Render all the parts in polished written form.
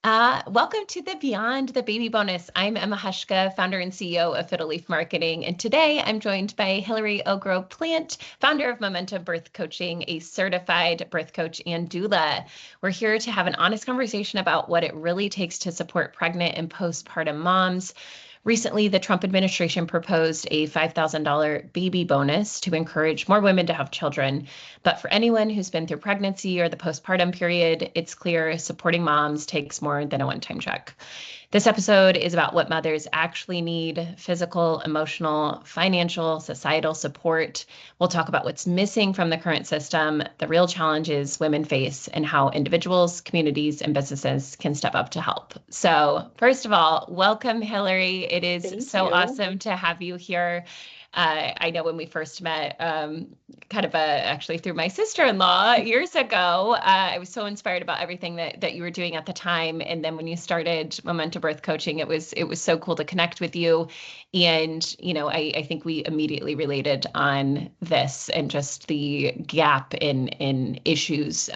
Welcome to the Beyond the Baby Bonus. I'm Emma Hushka, founder and CEO of Fiddle Leaf Marketing. And today I'm joined by Hilary Ogro Plante, founder of Momentum Birth Coaching, a certified birth coach and doula. We're here to have an honest conversation about what it really takes to support pregnant and postpartum moms. Recently, the Trump administration proposed a $5,000 baby bonus to encourage more women to have children. But for anyone who's been through pregnancy or the postpartum period, it's clear supporting moms takes more than a one-time check. This episode is about what mothers actually need: physical, emotional, financial, societal support. We'll talk about what's missing from the current system, the real challenges women face, and how individuals, communities, and businesses can step up to help. So first of all, welcome, Hilary. It is Thank so you. awesome to have you here. I know when we first met, actually through my sister-in-law years ago, I was so inspired about everything that you were doing at the time. And then when you started Momentum Birth Coaching, it was so cool to connect with you. And, I think we immediately related on this and just the gap in issues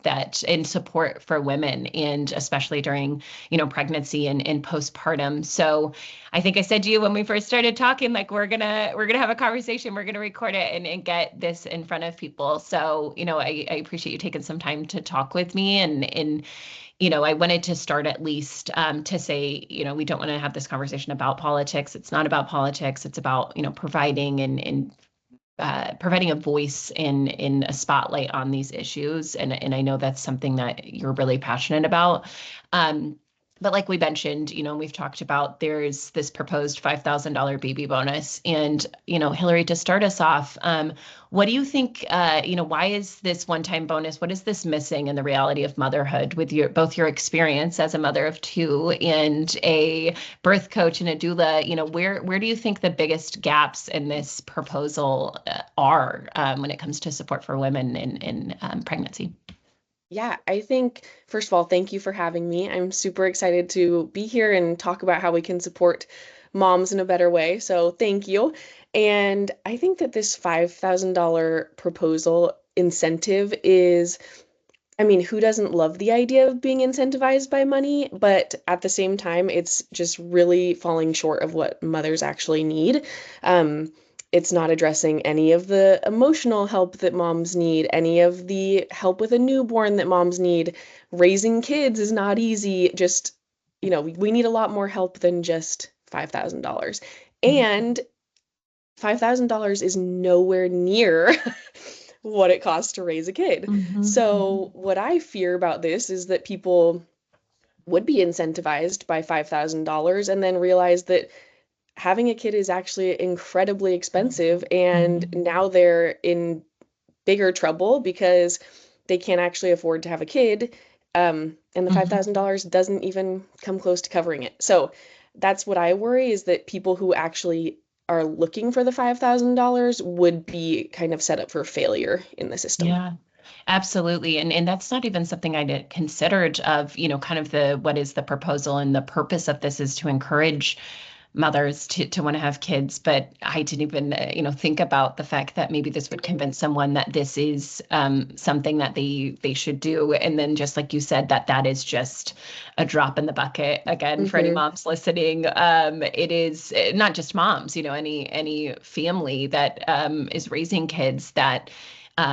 that in support for women, and especially during, pregnancy and postpartum. So I think I said to you when we first started talking, like, we're gonna have a conversation, we're gonna record it and get this in front of people. So, I appreciate you taking some time to talk with me. And I wanted to start at least to say, we don't want to have this conversation about politics. It's not about politics. It's about, providing and providing a voice in a spotlight on these issues. And I know that's something that you're really passionate about. But like we mentioned, we've talked about, there's this proposed $5,000 baby bonus. And, Hilary, to start us off, what do you think, why is this one-time bonus? What is this missing in the reality of motherhood with both your experience as a mother of two and a birth coach and a doula? Where do you think the biggest gaps in this proposal are when it comes to support for women in pregnancy? Yeah, I think, first of all, thank you for having me. I'm super excited to be here and talk about how we can support moms in a better way. So thank you. And I think that this $5,000 proposal incentive is, I mean, who doesn't love the idea of being incentivized by money? But at the same time, it's just really falling short of what mothers actually need. It's not addressing any of the emotional help that moms need, any of the help with a newborn that moms need. Raising kids is not easy. Just, we need a lot more help than just $5,000. And $5,000 is nowhere near what it costs to raise a kid. So what I fear about this is that people would be incentivized by $5,000 and then realize that having a kid is actually incredibly expensive, and now they're in bigger trouble because they can't actually afford to have a kid, and the $5,000 doesn't even come close to covering it. So that's what I worry, is that people who actually are looking for the $5,000 would be kind of set up for failure in the system. Yeah, absolutely. And that's not even something I'd considered of, kind of what is the proposal, and the purpose of this is to encourage mothers to want to have kids. But I didn't even, think about the fact that maybe this would convince someone that this is something that they should do. And then just like you said, that is just a drop in the bucket. Again, for any moms listening, it is not just moms, any family that is raising kids, that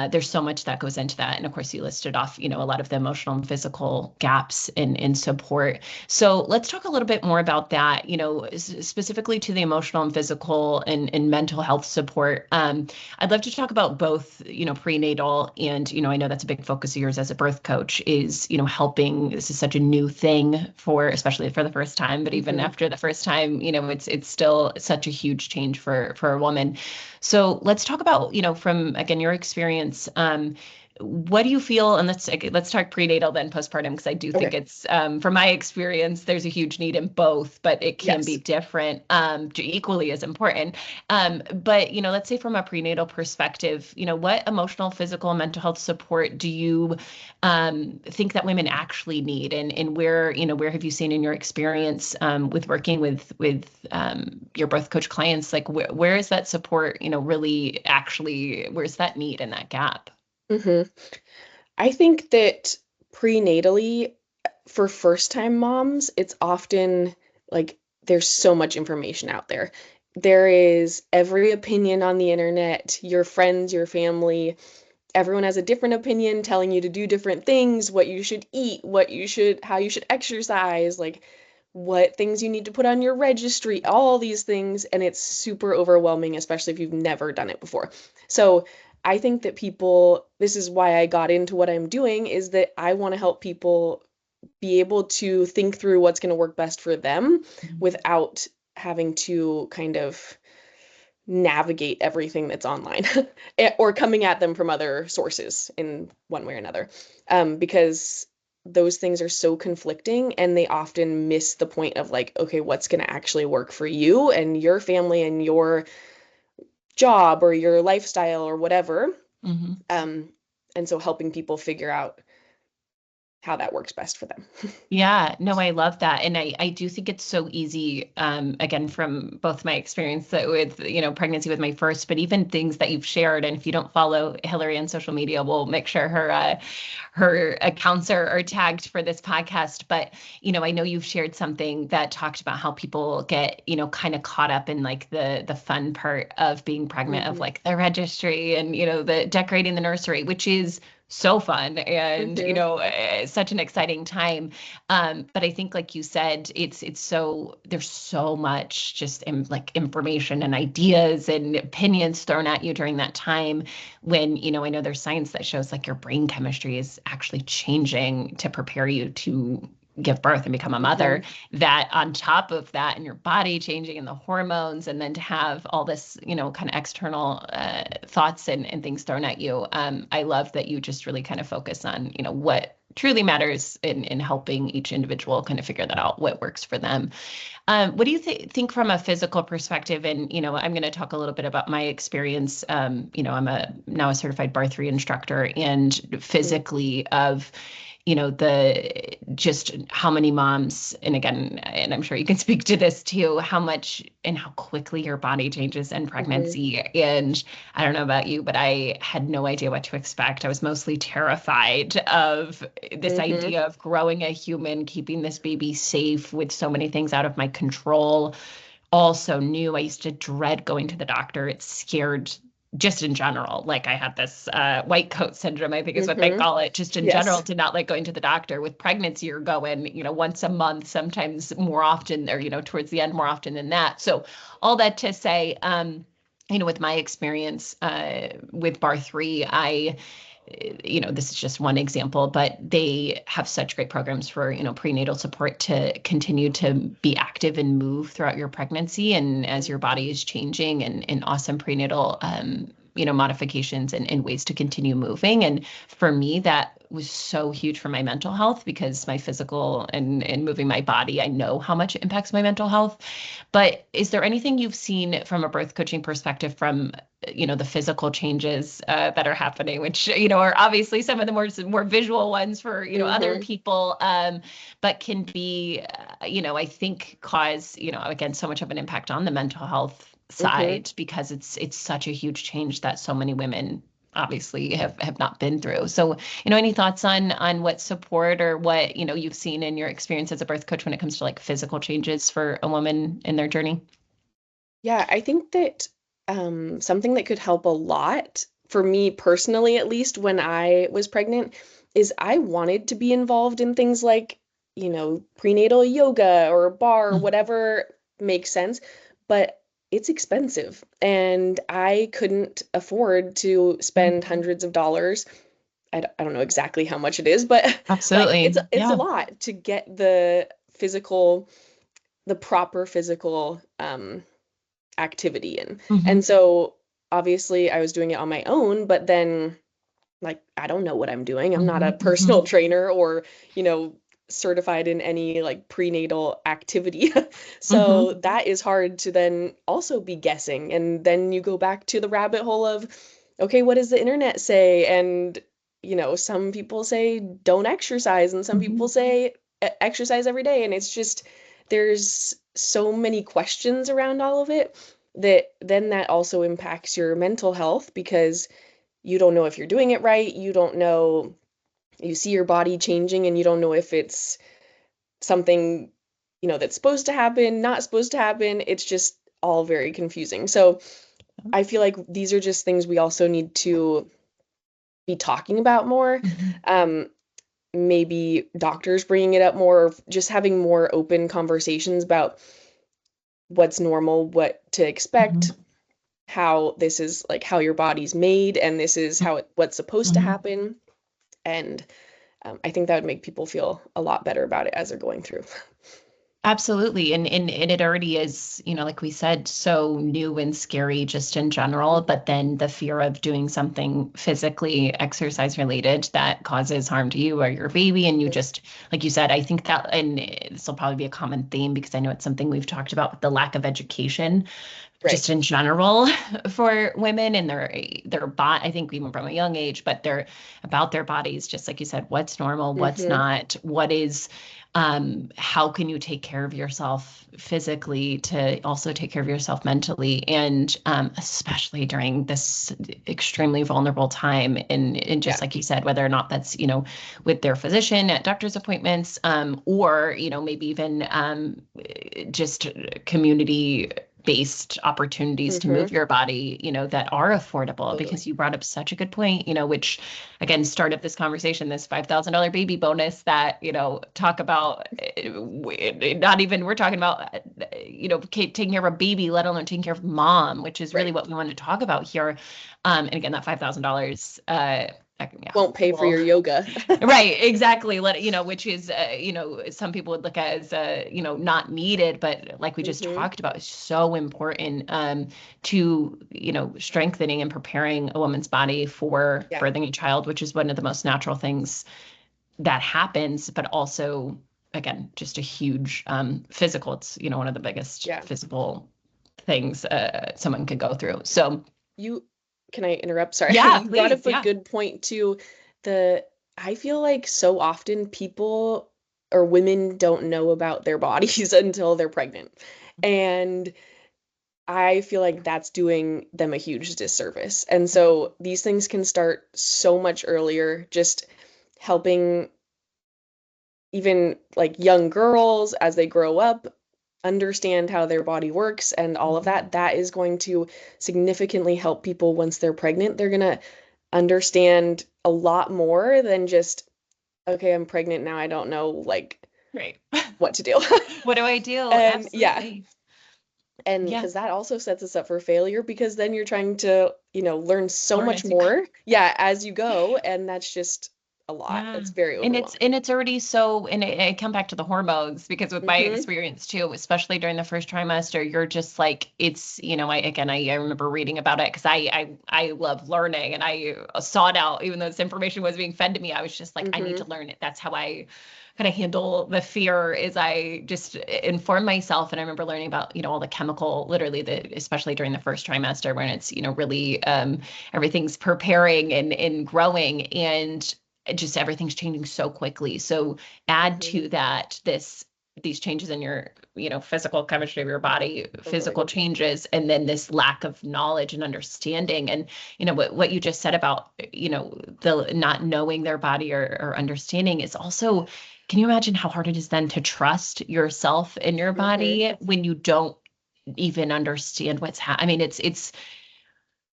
there's so much that goes into that. And of course, you listed off, a lot of the emotional and physical gaps in support. So let's talk a little bit more about that, specifically to the emotional and physical and mental health support. I'd love to talk about both, prenatal and, I know that's a big focus of yours as a birth coach, is, helping. This is such a new thing especially for the first time, but even after the first time, it's still such a huge change for a woman. So let's talk about, from, again, your experience, what do you feel? And let's talk prenatal, then postpartum, because I do think it's, from my experience, there's a huge need in both, but it can be different, equally as important. But, let's say from a prenatal perspective, what emotional, physical, and mental health support do you think that women actually need? And where have you seen in your experience with working with your birth coach clients, like where is that support, really actually, where's that need and that gap? I think that prenatally, for first-time moms, it's often like there's so much information out there. There is every opinion on the internet, your friends, your family, everyone has a different opinion telling you to do different things, what you should eat, how you should exercise, like what things you need to put on your registry, all these things, and it's super overwhelming, especially if you've never done it before. So I think that this is why I got into what I'm doing, is that I want to help people be able to think through what's going to work best for them without having to kind of navigate everything that's online or coming at them from other sources in one way or another. Because those things are so conflicting and they often miss the point of like, okay, what's going to actually work for you and your family and your job or your lifestyle or whatever. Mm-hmm. And so helping people figure out how that works best for them. Yeah, no, I love that. And I do think it's so easy, again, from both my experience with, pregnancy with my first, but even things that you've shared. And if you don't follow Hilary on social media, we'll make sure her accounts are tagged for this podcast. But, I know you've shared something that talked about how people get, kind of caught up in like the fun part of being pregnant, of like the registry and, the decorating the nursery, which is so fun and, such an exciting time. But I think, like you said, there's so much just like information and ideas and opinions thrown at you during that time when, I know there's science that shows like your brain chemistry is actually changing to prepare you to give birth and become a mother, that on top of that and your body changing and the hormones, and then to have all this, kind of external thoughts and things thrown at you. I love that you just really kind of focus on, what truly matters in helping each individual kind of figure that out, what works for them. What do you think from a physical perspective? And, I'm going to talk a little bit about my experience. I'm now a certified birth instructor, and physically of, the just how many moms, and again, and I'm sure you can speak to this too, how much and how quickly your body changes in pregnancy. And I don't know about you, but I had no idea what to expect. I was mostly terrified of this idea of growing a human, keeping this baby safe with so many things out of my control. Also knew I used to dread going to the doctor. It scared just in general. Like I had this white coat syndrome, I think is what they call it, just in general, Yes. to not like going to the doctor. With pregnancy, you're going, once a month, sometimes more often, or, towards the end more often than that. So all that to say, with my experience with Bar3, this is just one example, but they have such great programs for, prenatal support to continue to be active and move throughout your pregnancy. And as your body is changing, and awesome prenatal, modifications and ways to continue moving. And for me, that was so huge for my mental health, because my physical and moving my body, I know how much it impacts my mental health. But is there anything you've seen from a birth coaching perspective from, the physical changes that are happening, which, are obviously some of the more visual ones for, other people, but can be, I think cause, again, so much of an impact on the mental health side, because it's such a huge change that so many women obviously have not been through. So, any thoughts on what support or what, you've seen in your experience as a birth coach when it comes to like physical changes for a woman in their journey? Yeah, I think that something that could help a lot for me personally, at least when I was pregnant, is I wanted to be involved in things like, prenatal yoga or bar or Mm, whatever makes sense, but it's expensive and I couldn't afford to mm, spend hundreds of dollars. I don't know exactly how much it is, but like it's absolutely. it's a Yeah. lot to get the proper physical activity in. Hmm. And so obviously I was doing it on my own, but then like I don't know what I'm doing. I'm not Hmm. a Hmm. personal trainer or, you know, certified in any like prenatal activity. Hmm. So that is hard to then also be guessing. And then you go back to the rabbit hole of, okay, what does the internet say? And, some people say don't exercise, and some Hmm. people say exercise every day. And it's just, there's so many questions around all of it that then that also impacts your mental health because you don't know if you're doing it right. You don't know, you see your body changing and you don't know if it's something, that's supposed to happen, not supposed to happen. It's just all very confusing. So I feel like these are just things we also need to be talking about more. Mhm. Um, Maybe doctors bringing it up more, or just having more open conversations about what's normal, what to expect, Mhm. how this is like how your body's made, and this is what's supposed to Mhm. happen. And I think that would make people feel a lot better about it as they're going through. Absolutely. And it already is, like we said, so new and scary just in general. But then the fear of doing something physically exercise related that causes harm to you or your baby. And you just, like you said, I think that, and this will probably be a common theme because I know it's something we've talked about with the lack of education Right. just in general for women and their body. I think even from a young age, but they're about their bodies, just like you said, what's normal, what's Hmm. not, what is how can you take care of yourself physically to also take care of yourself mentally, and especially during this extremely vulnerable time, and just Yeah. like you said, whether or not that's with their physician at doctor's appointments, or maybe even just community based opportunities to Hmm. move your body, that are affordable, Totally. because you brought up such a good point, which again started this conversation, this $5,000 baby bonus that, talk about, not even, we're talking about, taking care of a baby, let alone taking care of mom, which is really Right. what we want to talk about here. And again, that $5,000, yeah, Won't pay for well, your yoga. right, exactly. Which is, some people would look at as, not needed, but like we just Hmm. talked about, is so important, to, strengthening and preparing a woman's body for Yeah. birthing a child, which is one of the most natural things that happens, but also, again, just a huge, physical, it's, one of the biggest Yeah. physical things, someone could go through. So You, can I interrupt? Sorry. yeah, You brought please. up a Yeah. good point too. The I feel like so often people or women don't know about their bodies until they're pregnant. And I feel like that's doing them a huge disservice. And so these things can start so much earlier, just helping even like young girls as they grow up understand how their body works and all of that. That is going to significantly help people once they're pregnant. They're going to understand a lot more than just, okay, I'm pregnant now, I don't know like Right. what to do. What do I do? And yeah, Absolutely. and Yeah. because that also sets us up for failure because then you're trying to, learn so Learn much as you go. more, yeah, as you go, and that's just a lot. Yeah. That's very And overwhelming. it's already so, and I come back to the hormones, because with my Hmm. experience too, especially during the first trimester, you're just like, it's, I remember reading about it because I love learning, and I sought out, even though this information was being fed to me, I was just like, I need Hmm. to learn it. That's how I kind of handle the fear, is I just inform myself. And I remember learning about, all the chemical, literally especially during the first trimester, when it's, really, everything's preparing and growing, and just everything's changing so quickly. So add Hmm. to that these changes in your, physical chemistry of your body, Totally. physical changes, and then this lack of knowledge and understanding. And what you just said about, the not knowing their body, or understanding, is also, can you imagine how hard it is then to trust yourself and your Hmm. body when you don't even understand what's happening? I mean, it's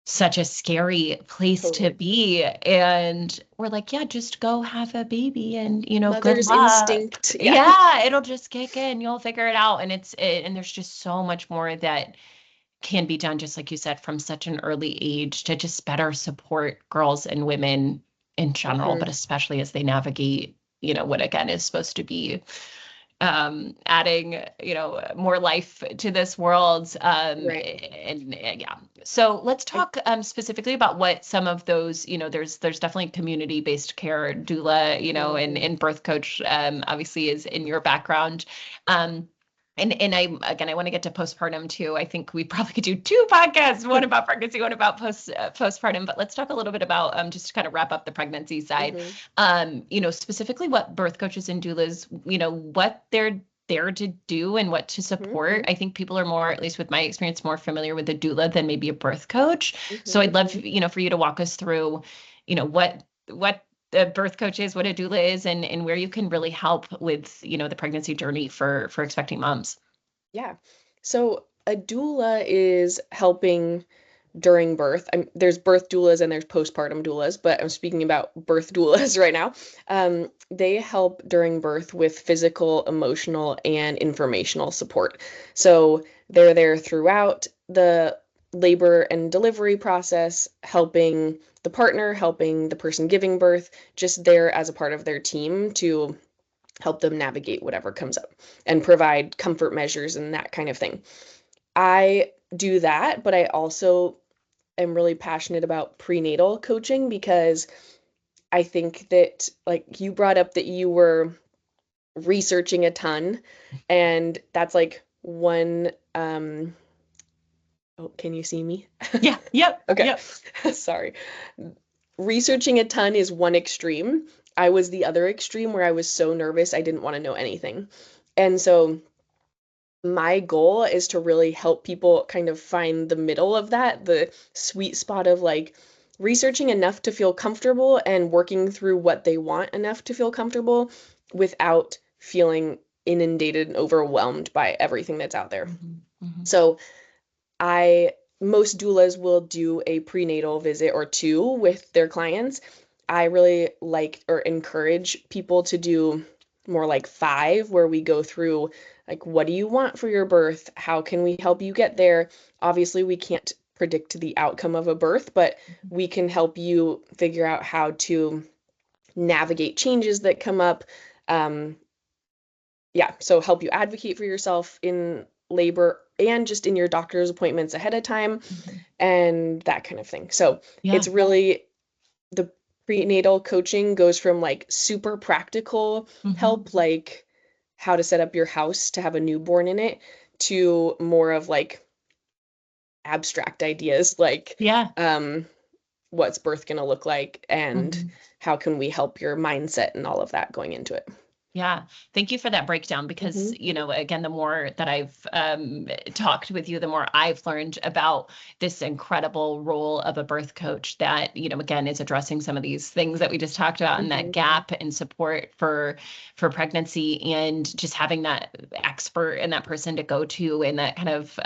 such a scary place to Totally. be. And we're like, yeah, just go have a baby, and, good Mother's luck. instinct. Yeah. Yeah, it'll just kick in. You'll figure it out. And there's just so much more that can be done, just like you said, from such an early age, to just better support girls and women in general, Hmm. but especially as they navigate, what again is supposed to be, adding, more life to this world. Right. And yeah. So let's I, talk, specifically about what some of those, there's definitely community-based care doula, mhm. and birth coach, obviously is in your background. And I want to get to postpartum too. I think we probably could do two podcasts, one about pregnancy, one about postpartum. But let's talk a little bit about, just to kind of wrap up the pregnancy side. Mhm. Specifically what birth coaches and doulas, what they're there to do and what to Mhm. support. I think people are more, at least with my experience, more familiar with a doula than maybe a birth coach. So Mhm. I'd love, for you to walk us through, what the birth coach is, what a doula is, and where you can really help with, the pregnancy journey for expecting moms. Yeah. So a doula is helping during birth. There's birth doulas and there's postpartum doulas, but I'm speaking about birth doulas right now. They help during birth with physical, emotional, and informational support. So they're there throughout the labor and delivery process, helping the partner, helping the person giving birth, just there as a part of their team to help them navigate whatever comes up and provide comfort measures and that kind of thing. I do that, but I also am really passionate about prenatal coaching because I think that, like, you brought up that you were researching a ton, and that's like one oh, can you see me? Yeah. Yep. Okay. Yep. Sorry. Researching a ton is one extreme. I was the other extreme where I was so nervous I didn't want to know anything. And so my goal is to really help people kind of find the middle of that, the sweet spot of like researching enough to feel comfortable and working through what they want enough to feel comfortable without feeling inundated and overwhelmed by everything that's out there. Mm-hmm. So I most doulas will do a prenatal visit or two with their clients. I really like or encourage people to do more like 5, where we go through like, what do you want for your birth? How can we help you get there? Obviously, we can't predict the outcome of a birth, but we can help you figure out how to navigate changes that come up. Um, yeah, so help you advocate for yourself in labor and just in your doctor's appointments ahead of time Mm-hmm. and that kind of thing. So Yeah. it's really the prenatal coaching goes from like super practical Mm-hmm. help, like how to set up your house to have a newborn in it, to more of like abstract ideas like Yeah. what's birth going to look like and Mm-hmm. how can we help your mindset and all of that going into it. Yeah. Thank you for that breakdown because, Mm-hmm. again, the more that I've talked with you, the more I've learned about this incredible role of a birth coach that, again, is addressing some of these things that we just talked about and that Mm-hmm. gap and support for pregnancy, and just having that expert and that person to go to, and that kind of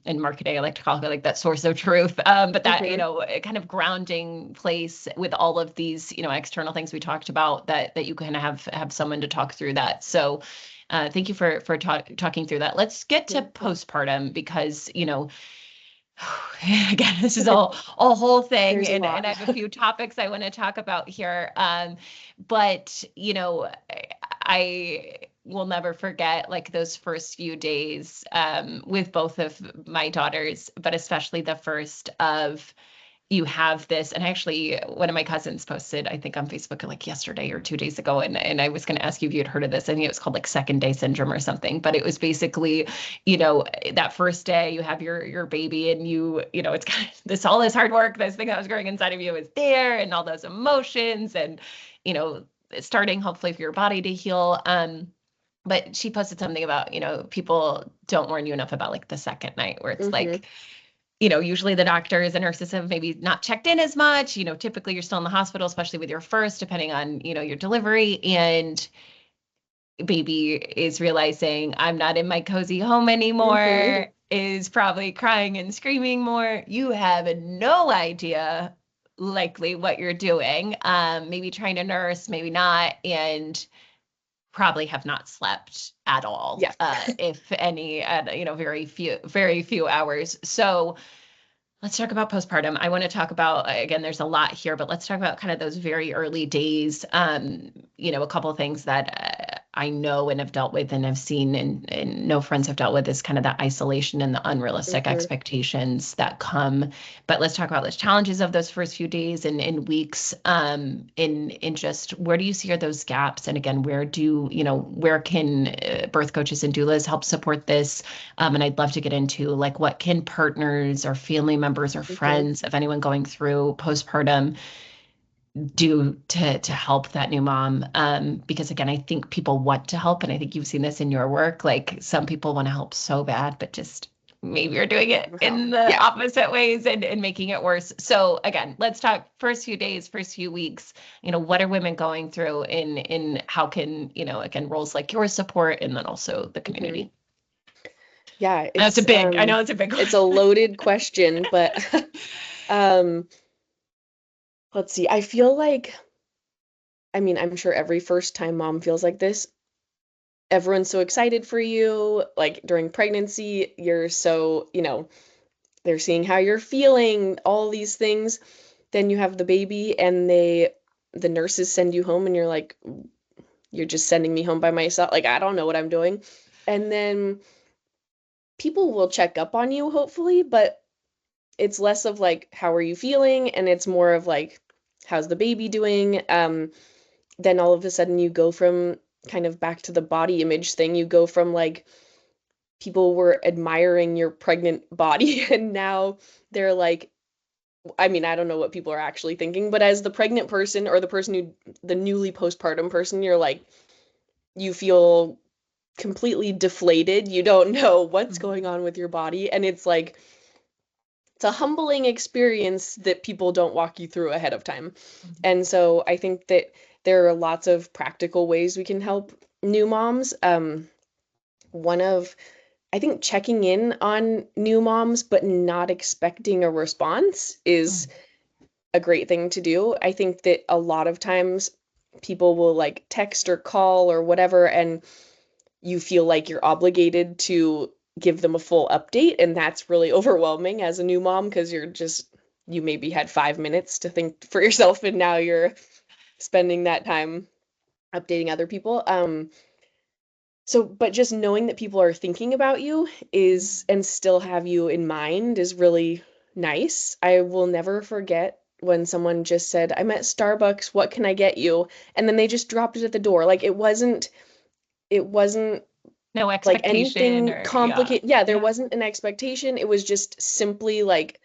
in marketing, I like to call it like that source of truth. But that, Mm-hmm. kind of grounding place with all of these, external things we talked about, that you kind of have someone to talk through that. So thank you for talking through that. Let's get to postpartum because, again, this is all a whole thing, There's a and lot. I have a few topics I want to talk about here. But I will never forget like those first few days with both of my daughters, but especially the first of, you have this, and actually one of my cousins posted, I think on Facebook like yesterday or 2 days ago, and I was going to ask you if you had heard of this. I think it was called like second day syndrome or something, but it was basically, that first day you have your baby, and it's kind of this hard work, this thing that was growing inside of you is there, and all those emotions, and starting hopefully for your body to heal. But she posted something about, people don't warn you enough about like the second night, where it's Mm-hmm. like, usually the doctors and nurses have maybe not checked in as much. Typically you're still in the hospital, especially with your first, depending on, your delivery, and baby is realizing I'm not in my cozy home Mm-hmm. anymore, is probably crying and screaming more. You have no idea likely what you're doing. Maybe trying to nurse, maybe not. And probably have not slept at all, Yeah. if any, at, very few hours. So let's talk about postpartum. I want to talk about, again, there's a lot here, but let's talk about kind of those very early days. A couple of things that I know and have dealt with and have seen, and know friends have dealt with, is kind of that isolation and the unrealistic Mm-hmm. expectations that come. But let's talk about those challenges of those first few days and weeks, in just where do you see are those gaps? And again, where can birth coaches and doulas help support this? And I'd love to get into like, what can partners or family members or Mm-hmm. friends of anyone going through postpartum do to help that new mom? Because again, I think people want to help, and I think you've seen this in your work. Like some people want to help so bad, but just maybe you're doing it How? in the Yeah. opposite ways and making it worse. So again, let's talk first few days, first few weeks, what are women going through in how can, again, roles like yours support and then also the hmm community. Yeah, I know it's a big it's a question. loaded question, but um let's see. I feel like, I mean, I'm sure every first time mom feels like this. Everyone's so excited for you. Like during pregnancy, you're so, they're seeing how you're feeling, all these things. Then you have the baby and the nurses send you home and you're like, you're just sending me home by myself. Like, I don't know what I'm doing. And then people will check up on you, hopefully, but it's less of like, how are you feeling? And it's more of like, how's the baby doing? Then all of a sudden you go from kind of back to the body image thing. You go from like, people were admiring your pregnant body and now they're like, I mean, I don't know what people are actually thinking, but as the pregnant person or the person who, the newly postpartum person, you're like, you feel completely deflated. You don't know what's going on with your body. And it's like, it's a humbling experience that people don't walk you through ahead of time. And so I think that there are lots of practical ways we can help new moms. One of, I think, checking in on new moms, but not expecting a response is a great thing to do. I think that a lot of times people will like text or call or whatever, and you feel like you're obligated to give them a full update. And that's really overwhelming as a new mom because you maybe had 5 minutes to think for yourself, and now you're spending that time updating other people. But just knowing that people are thinking about you is, and still have you in mind, is really nice. I will never forget when someone just said, I'm at Starbucks, what can I get you? And then they just dropped it at the door. Like it wasn't No like expectation anything or yeah. complicated. Yeah, there Yeah. wasn't an expectation. It was just simply like,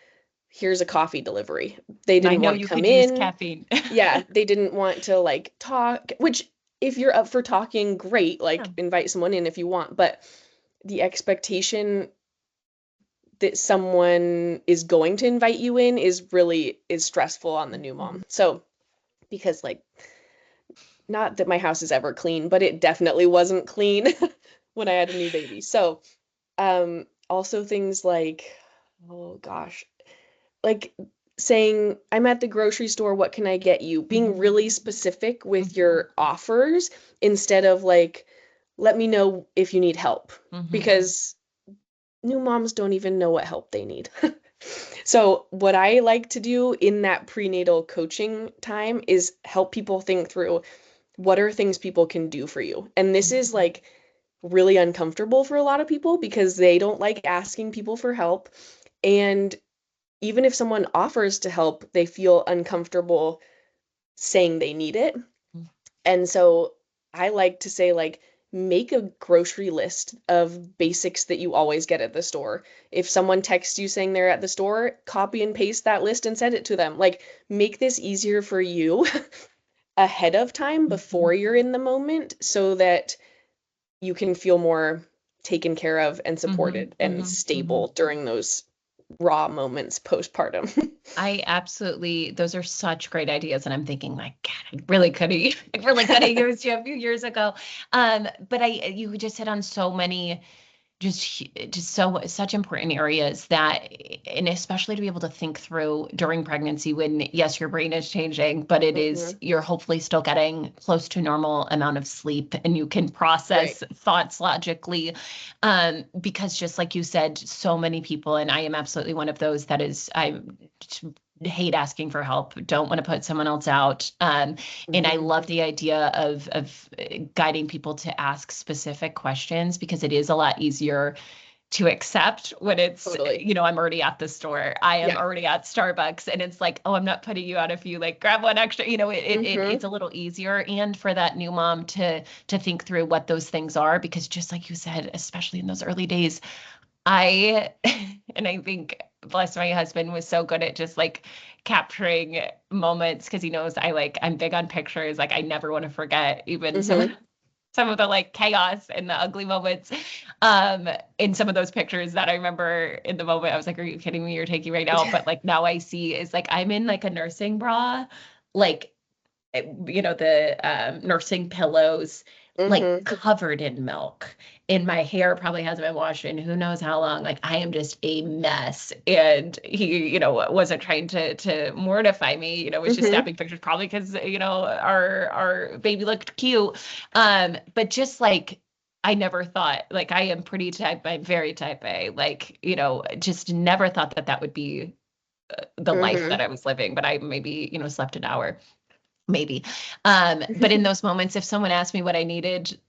here's a coffee delivery. They I didn't know want to you come could use in. caffeine. Yeah, they didn't want to like talk, which if you're up for talking, great, Yeah. like invite someone in if you want, but the expectation that someone is going to invite you in is stressful on the new mom. So, because like, not that my house is ever clean, but it definitely wasn't clean when I had a new baby. So, also things like, oh gosh, like saying, I'm at the grocery store, what can I get you? Being really specific with your offers instead of like, let me know if you need help, because new moms don't even know what help they need. So, what I like to do in that prenatal coaching time is help people think through, what are things people can do for you? And this is like really uncomfortable for a lot of people because they don't like asking people for help. And even if someone offers to help, they feel uncomfortable saying they need it. And so I like to say, like, make a grocery list of basics that you always get at the store. If someone texts you saying they're at the store, copy and paste that list and send it to them. Like, make this easier for you ahead of time before you're in the moment so that you can feel more taken care of and supported and stable during those raw moments postpartum. I absolutely, those are such great ideas. And I'm thinking like, God, I really could have, I really could have used you a few years ago. But you just hit on so many, just such important areas that, and especially to be able to think through during pregnancy when, yes, your brain is changing, but hmm you're hopefully still getting close to normal amount of sleep and you can Right. process thoughts logically. Because just like you said, so many people, and I am absolutely one of those that is, I hate asking for help, don't want to put someone else out. And I hmm love the idea of guiding people to ask specific questions because it is a lot easier to accept when it's, Totally. I'm already at the store, I am Yeah. already at Starbucks, and it's like, oh, I'm not putting you out if you like grab one extra, it's hmm a little easier. And for that new mom to think through what those things are, because just like you said, especially in those early days, I and I think bless my husband was so good at just like capturing moments because he knows I'm big on pictures. Like I never want to forget even some hmm some of the like chaos and the ugly moments in some of those pictures that I remember in the moment. I was like, are you kidding me? You're taking right now. But like now I see is like I'm in like a nursing bra, like the nursing pillows, like Mm-hmm. covered in milk. And my hair probably hasn't been washed in who knows how long. Like I am just a mess. And he, wasn't trying to mortify me, was just Mm-hmm. snapping pictures probably because, our baby looked cute. But just like I never thought, like I am pretty type, I'm very type A, like, just never thought that that would be the life Mm-hmm. that I was living, but I maybe, slept an hour maybe. But in those moments, if someone asked me what I needed,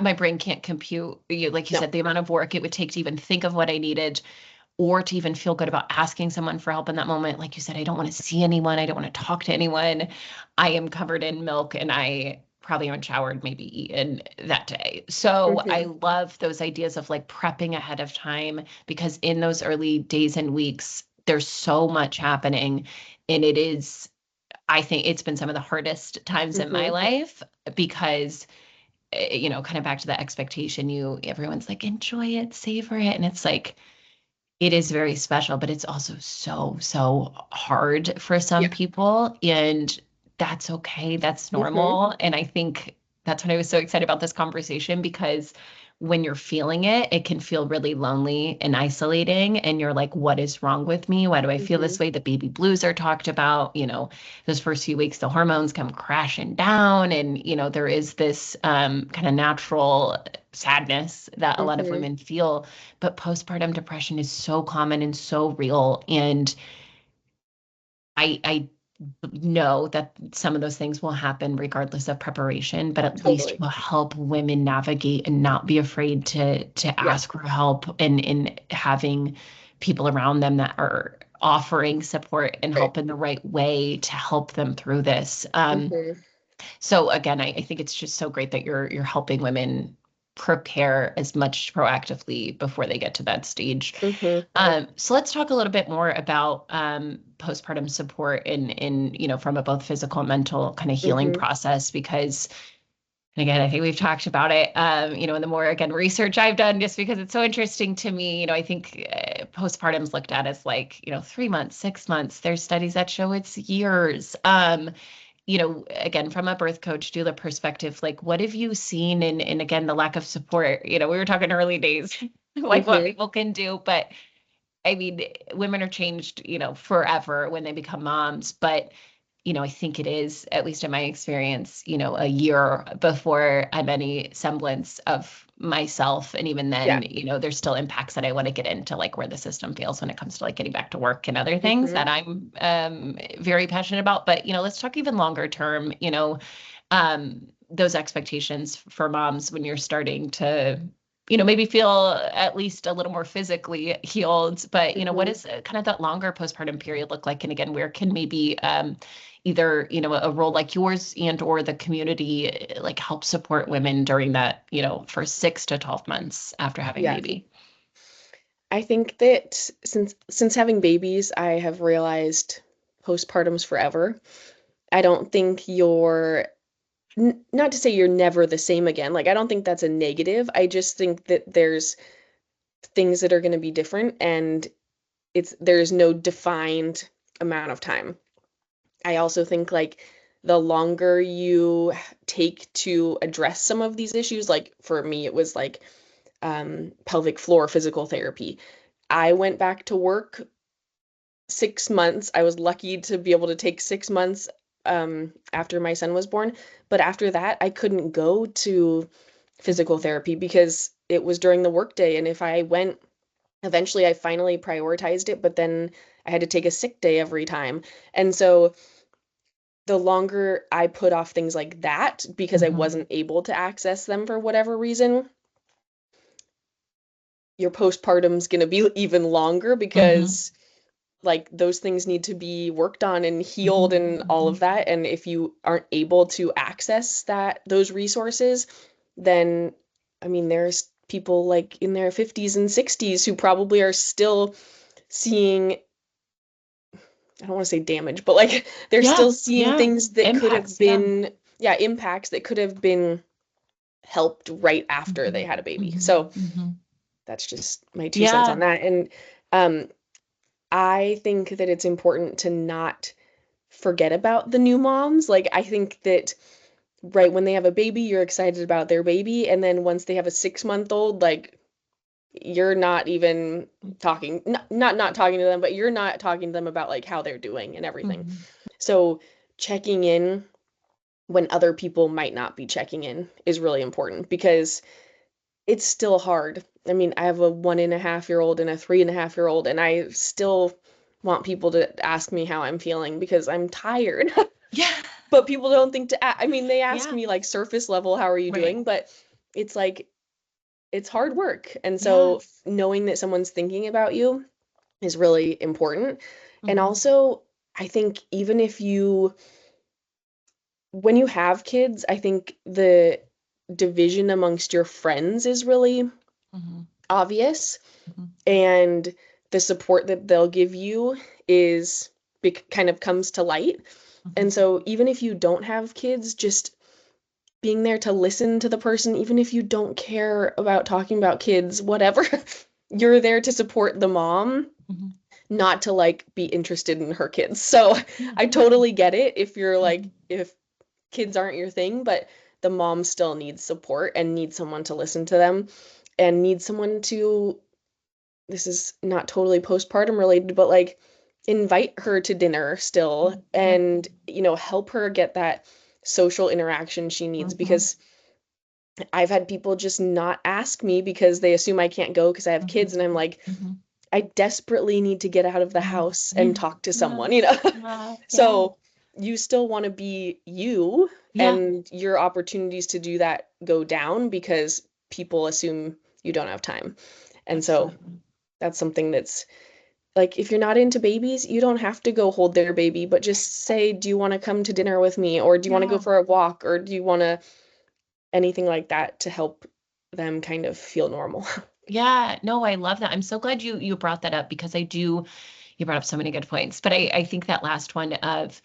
my brain can't compute, like you No. said, the amount of work it would take to even think of what I needed or to even feel good about asking someone for help in that moment. Like you said, I don't want to see anyone. I don't want to talk to anyone. I am covered in milk and I probably haven't showered, maybe eaten that day. So I Mm-hmm. love those ideas of like prepping ahead of time because in those early days and weeks, there's so much happening. And I think it's been some of the hardest times in my Mm-hmm. life because, kind of back to the expectation, everyone's like, enjoy it, savor it. And it's like, it is very special, but it's also so, so hard for some Yeah. people. And that's okay. That's Mm-hmm. normal. And I think that's what I was so excited about this conversation because when you're feeling it, it can feel really lonely and isolating. And you're like, what is wrong with me? Why do I feel Mm-hmm. this way? The baby blues are talked about. Those first few weeks, the hormones come crashing down. And, there is this kind of natural sadness that a lot of Mm-hmm. women feel, but postpartum depression is so common and so real. And I know that some of those things will happen regardless of preparation, but at least Totally. will help women navigate and not be afraid to Yeah. ask for help and having people around them that are offering support and Right. help in the right way to help them through this. Mm-hmm. So again, I think it's just so great that you're helping women prepare as much proactively before they get to that stage. Mm-hmm. So let's talk a little bit more about postpartum support in from a both physical and mental kind of healing Mm-hmm. process because and again, I think we've talked about it, and the more, again, research I've done, just because it's so interesting to me, I think postpartum is looked at as like, 3 months, 6 months. There's studies that show it's years. Again, from a birth coach doula perspective, like what have you seen and again, the lack of support, we were talking early days, like what Mm-hmm. people can do, but I mean, women are changed, forever when they become moms, but I think it is, at least in my experience, a year before I'm any semblance of myself. And even Yeah. then, there's still impacts that I want to get into, like where the system fails when it comes to like getting back to work and other things Mm-hmm. that I'm very passionate about. But, let's talk even longer term, those expectations for moms when you're starting to maybe feel at least a little more physically healed. But, what Mm-hmm. does kind of that longer postpartum period look like? And again, where can maybe either, a role like yours and or the community like help support women during that, for 6 to 12 months after having a Yeah. baby? I think that since having babies, I have realized postpartum's forever. I don't think not to say you're never the same again. Like, I don't think that's a negative. I just think that there's things that are going to be different and there's no defined amount of time. I also think like the longer you take to address some of these issues, like for me, it was like pelvic floor physical therapy. I went back to work 6 months. I was lucky to be able to take 6 months after my son was born. But after that, I couldn't go to physical therapy because it was during the workday. And if I went, eventually I finally prioritized it, but then I had to take a sick day every time. And so the longer I put off things like that because I Mhm. wasn't able to access them for whatever reason, your postpartum's going to be even longer Mhm. because like those things need to be worked on and healed Mhm. and all of that. And if you aren't able to access those resources, then I mean there's people like in their 50s and 60s who probably are still seeing, I don't want to say damage, but like they're Yeah, still seeing yeah. things that could have Impacts, yeah. been, yeah, impacts that could have been helped right after they Mhm. had a baby. Mhm. So Mhm. that's just my 2 cents on Yeah. that. And um, I think that it's important to not forget about the new moms. Like, I think that right when they have a baby, you're excited about their baby. And then once they have a 6-month-old, like, you're not even talking, not talking to them, but you're not talking to them about like how they're doing and everything. Mhm. So checking in when other people might not be checking in is really important because it's still hard. I mean, I have a 1.5-year-old and a 3.5-year-old, and I still want people to ask me how I'm feeling because I'm tired. Yeah. But people don't think to I mean, they ask Yeah. me like surface level, how are you Right. doing? But it's like it's hard work. And Yeah. so knowing that someone's thinking about you is really important. And Mhm. also, I think even if you when you have kids, I think the division amongst your friends is really Mhm. obvious, Mhm. and the support that they'll give you is kind of comes to light. And Mhm. so even if you don't have kids, just being there to listen to the person, even if you don't care about talking about kids, whatever, you're there to support the mom, Mhm. not to like be interested in her kids. So Yeah. I totally get it if you're like, Mhm. if kids aren't your thing, but the mom still needs support and needs someone to listen to them and needs someone to, this is not totally postpartum related, but like invite her to dinner still Yeah. and, help her get that social interaction she needs Mhm. because I've had people just not ask me because they assume I can't go because I have kids, Mhm. and I'm like, Mhm. I desperately need to get out of the Yeah. house and Yeah. talk to Yeah. someone. Yeah. Yeah. So you still want to be you, Yeah. and your opportunities to do that go down because people assume you don't have time. And so Absolutely. that's something that's like, if you're not into babies, you don't have to go hold their baby, but just say, do you want to come to dinner with me? Or do you want to go Yeah. for a walk? Or do you want to anything like that to help them kind of feel normal? Yeah. No, I love that. I'm so glad you brought that up because you brought up so many good points. But I think that last one of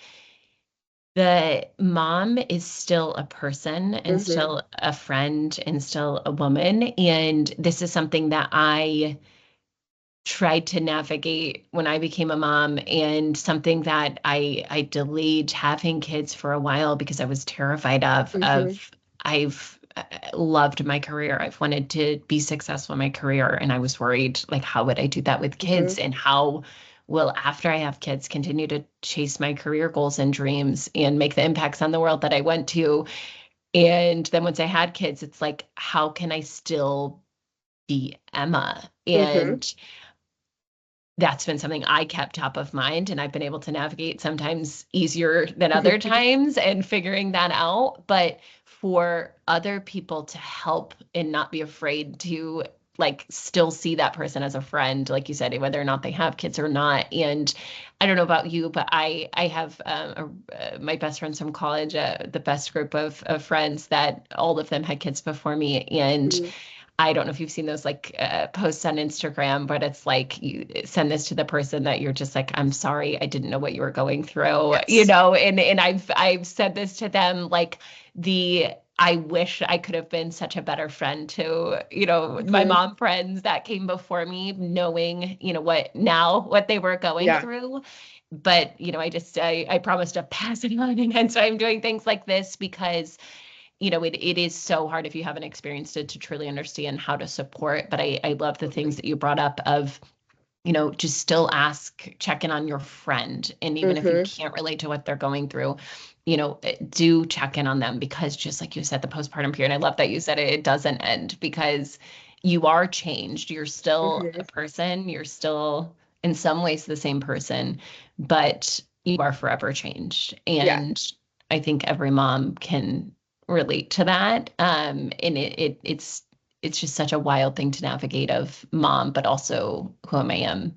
the mom is still a person and Hmm. still a friend and still a woman. And this is something that I tried to navigate when I became a mom, and something that I delayed having kids for a while because I was terrified Hmm. of I've loved my career. I've wanted to be successful in my career, and I was worried, like, how would I do that with Hmm. kids, and how will, after I have kids, continue to chase my career goals and dreams and make the impacts on the world that I want to. And then once I had kids, it's like, how can I still be Emma? Hmm. And that's been something I kept top of mind, and I've been able to navigate sometimes easier than other times and figuring that out. But for other people to help and not be afraid to, like, still see that person as a friend, like you said, whether or not they have kids or not. And I don't know about you, but I have my best friends from college, the best group of friends that all of them had kids before me. And Hmm. I don't know if you've seen those, like, posts on Instagram, but it's like you send this to the person that you're just like, I'm sorry, I didn't know what you were going through, Yes. and I've said this to them, like, the I wish I could have been such a better friend to, my Hmm. mom friends that came before me, knowing, what they were going Yeah. through. But, I promised to pass it on. And so I'm doing things like this because it is so hard if you haven't experienced it to truly understand how to support. But I love the things Totally. that you brought up of, just still check in on your friend. And even if you Hmm. can't relate to what they're going through, do check in on them, because just like you said, the postpartum period, I love that you said it doesn't end, because you are changed. You're still a Hmm. person. You're still in some ways the same person, but you are forever changed. Yeah. And I think every mom can relate to that. And it's just such a wild thing to navigate, of mom, but also who I am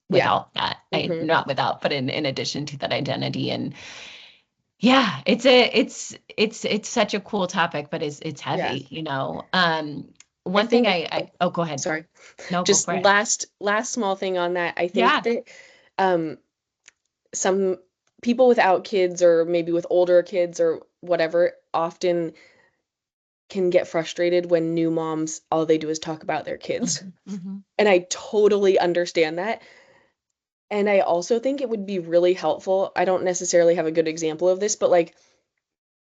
Yeah. without that. I Hmm. not without, but in addition to that identity. And yeah, it's such a cool topic, but it's Yeah. heavy. I One thing think, I oh, oh, go ahead. sorry. No, go Just for it. last small thing on that. I think Yeah. that um some people without kids or maybe with older kids or whatever often can get frustrated when new moms, all they do is talk about their kids. Mm-hmm. And I totally understand that. And I also think it would be really helpful. I don't necessarily have a good example of this, but like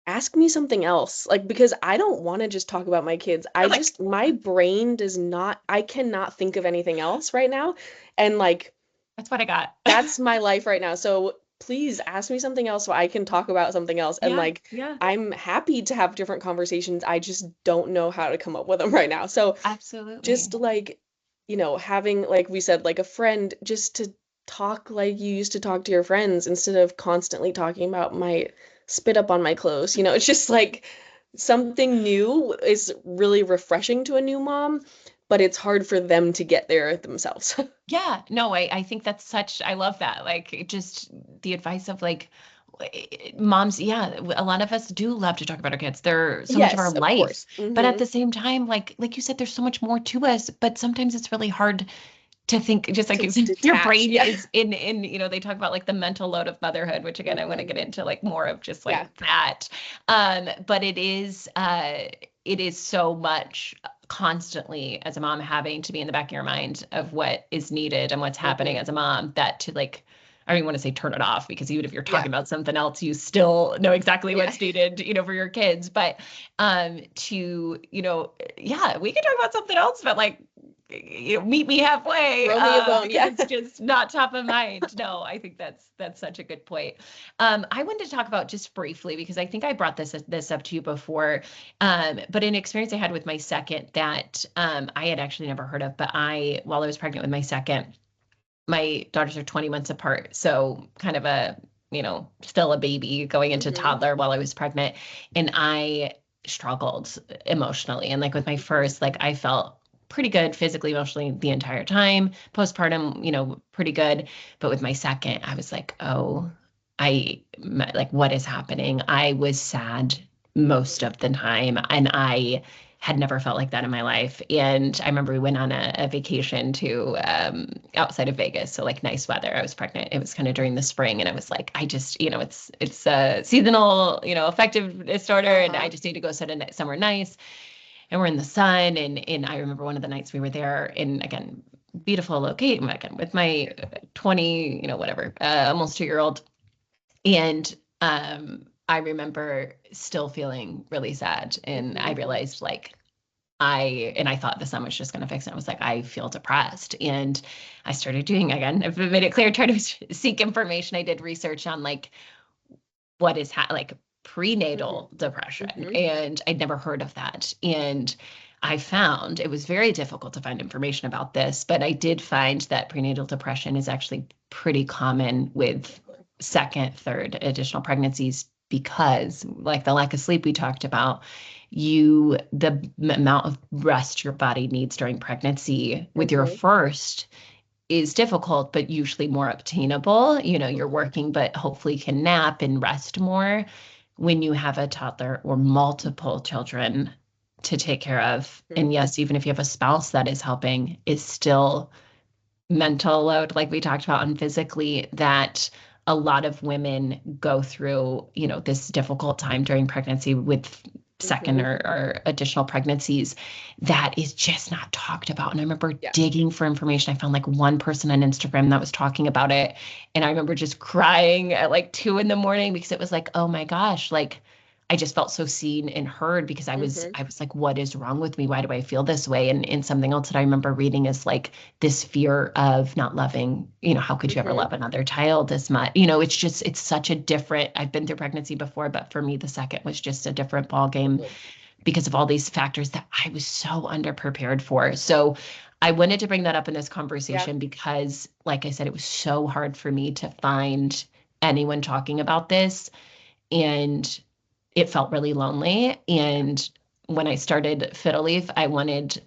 ask me something else. Like, because I don't want to just talk about my kids. You're like, My brain does not, I cannot think of anything else right now. And like, that's what I got. that's my life right now. So please ask me something else so I can talk about something else. And Yeah, like, yeah, I'm happy to have different conversations. I just don't know how to come up with them right now. So absolutely. just like, having, like we said, like a friend just to talk like you used to talk to your friends instead of constantly talking about my spit up on my clothes. It's just like something new is really refreshing to a new mom, but it's hard for them to get there themselves. Yeah, no, I think that's such, I love that. Like just the advice of like moms, yeah, a lot of us do love to talk about our kids. They're so much of our Yes, of life. course. But at the same time, like you said, there's so much more to us, but sometimes it's really hard to think, just like To you said, your detach. brain Yeah. is in, they talk about like the mental load of motherhood, which again, I want to Mhm. get into like more of just Yeah. like that. But it is so much constantly as a mom having to be in the back of your mind of what is needed and what's happening Mhm. as a mom that to like, I don't even want to say turn it off because even if you're Yeah. talking about something else, you still know exactly Yeah. what's needed, for your kids. But yeah, we can talk about something else, but like meet me halfway Throw me a bone. because Yeah. it's just not top of mind. No, I think that's such a good point. I wanted to talk about just briefly because I think I brought this up to you before, but an experience I had with my second that I had actually never heard of, but while I was pregnant with my second, my daughters are 20 months apart, so kind of still a baby going into Mhm. toddler while I was pregnant, and I struggled emotionally. And like with my Mhm. first, like I felt pretty good physically, emotionally the entire time. Postpartum, pretty good. But with my second, I was like, oh, like, what is happening? I was sad most of the time, and I had never felt like that in my life. And I remember we went on a vacation to outside of Vegas, so like nice weather. I was pregnant. It was kind of during the spring, and I was like, I just, it's a seasonal, affective disorder, and I Uh-huh. just need to go somewhere nice. And we're in the sun, and I remember one of the nights we were there, in again beautiful location, again with my 20, whatever, almost 2-year old, and I remember still feeling really sad, and I Mhm. realized like I thought the sun was just going to fix it. I was like, I feel depressed. And I started doing, again, I've made it clear, trying to seek information. I did research on like what is like Mhm. prenatal depression. Mhm. And I'd never heard of that. And I found it was very difficult to find information about this, but I did find that prenatal depression is actually pretty common with second, third additional pregnancies because, like the lack of sleep we talked about, the amount of rest your body needs during pregnancy with your Mhm. first is difficult, but usually more obtainable. You're working, but hopefully can nap and rest more. When you have a toddler or multiple children to take care of, Mhm. and yes, even if you have a spouse that is helping, is still mental load, like we talked about, and physically, that a lot of women go through, this difficult time during pregnancy with second Mhm. or additional pregnancies that is just not talked about. And I remember Yeah. digging for information. I found like one person on Instagram that was talking about it. And I remember just crying at like 2 in the morning because it was like, oh my gosh, like I just felt so seen and heard because I was Mhm. I was like, what is wrong with me? Why do I feel this way? And something else that I remember reading is like this fear of not loving, how could you ever Mhm. love another child as much? It's such a different, I've been through pregnancy before, but for me, the second was just a different ball game Mhm. because of all these factors that I was so underprepared for. So I wanted to bring that up in this Yeah. conversation because, like I said, it was so hard for me to find anyone talking about this. And it felt really lonely. Yeah. And when I started Fiddle Leaf, I wanted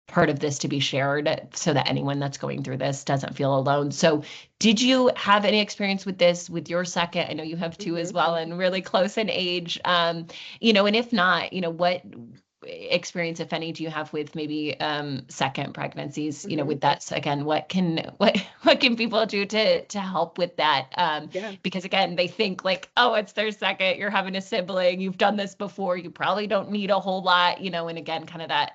part of this to be shared so that anyone that's going through this doesn't feel alone. So, did you have any experience with this with your second? I know you have two as Mhm. well and really close in age. And if not, experience, if any, do you have with maybe second pregnancies? You know, Mhm. with that, again, what can people do to help with that? Yeah. Because again, they think like, oh, it's their second, you're having a sibling, you've done this before, you probably don't need a whole lot, you know, and again, kind of that,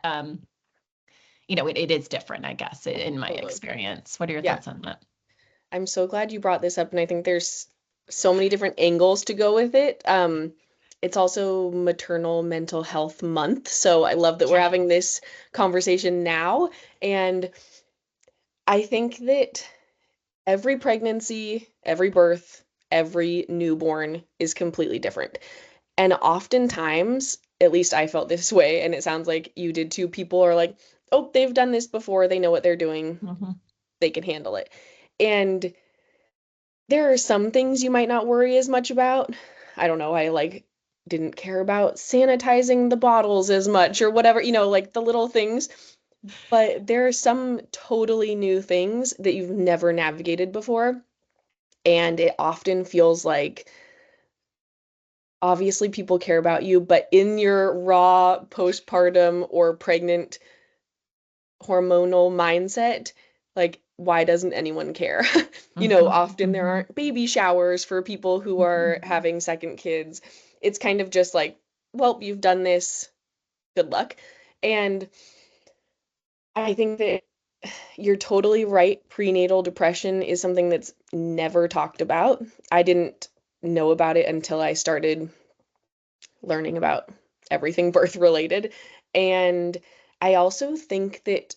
you know, it is different, I guess, in my Totally. experience. What are your Yeah. thoughts on that? I'm so glad you brought this up, and I think there's so many different angles to go with it. It's also Maternal Mental Health Month, so I love that we're Yeah. having this conversation now. And I think that every pregnancy, every birth, every newborn is completely different. And oftentimes, at least I felt this way, and it sounds like you did too, people are like, oh, they've done this before, they know what they're doing, Mm-hmm. they can handle it. And there are some things you might not worry as much about. I don't know, I like didn't care about sanitizing the bottles as much or whatever, like the little things. But there are some totally new things that you've never navigated before. And it often feels like obviously people care about you, but in your raw postpartum or pregnant hormonal mindset, like, why doesn't anyone care? Mm-hmm. Often there Mm-hmm. aren't baby showers for people who are having second kids. It's kind of just like, well, you've done this, good luck. And I think that you're totally right. Prenatal depression is something that's never talked about. I didn't know about it until I started learning about everything birth related. And I also think that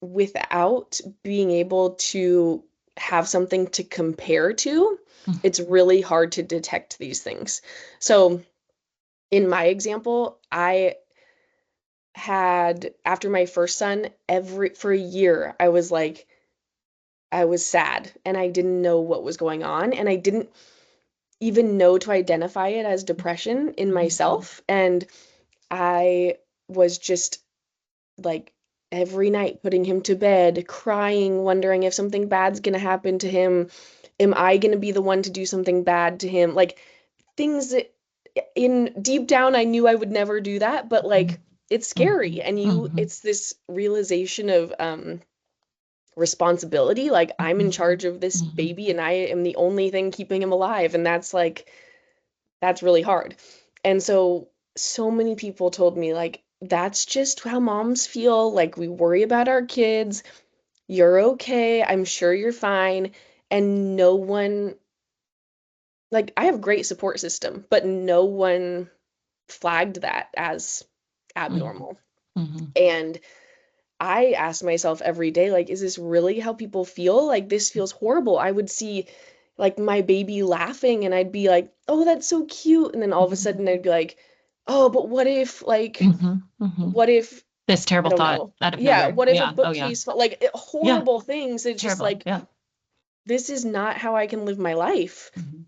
without being able to have something to compare to, it's really hard to detect these things. So, in my example, I had after my first son, every for a year, I was like I was sad and I didn't know what was going on and I didn't even know to identify it as depression in Mm-hmm. myself, and I was just like every night putting him to bed, crying, wondering if something bad's gonna happen to him. Am I gonna be the one to do something bad to him? Like things that in deep down I knew I would never do that, but like it's scary. And Mm-hmm. it's this realization of responsibility. Like I'm in charge of this Mm-hmm. baby and I am the only thing keeping him alive. And that's really hard. And so many people told me, like, that's just how moms feel. Like, we worry about our kids. You're okay. I'm sure you're fine. And no one, like, I have a great support system, but no one flagged that as abnormal. Mm-hmm. And I ask myself every day, like, is this really how people feel? Like, this feels horrible. I would see, like, my baby laughing and I'd be like, oh, that's so cute. And then all of a sudden I'd be like, oh, but what if, like, Mm-hmm. Mm-hmm. what if, This I terrible don't thought know. out of Yeah, nowhere. what if a Yeah. Oh yeah. bookcase, like, Yeah. horrible things. It's just Terrible. like, Yeah. this is not how I can live my life. Mm-hmm.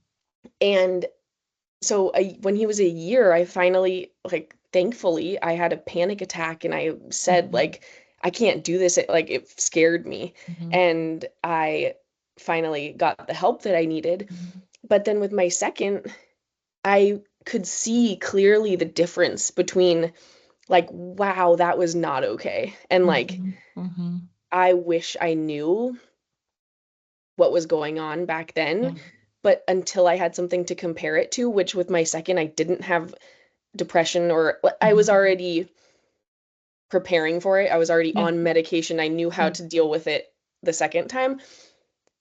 And so when he was a year, I finally, like, thankfully, I had a panic attack and I said, Mm-hmm. like, I can't do this. It scared me. Mm-hmm. And I finally got the help that I needed. But then with my second, I could see clearly the difference between, like, wow, that was not okay. And like, Mm-hmm. Mm-hmm. I wish I knew what was going on back then. Yeah. But until I had something to compare it to, which with my second, I didn't have depression, or I was Mm-hmm. already preparing for it. I was already Yeah. on medication. I knew how Yeah. to deal with it the second time.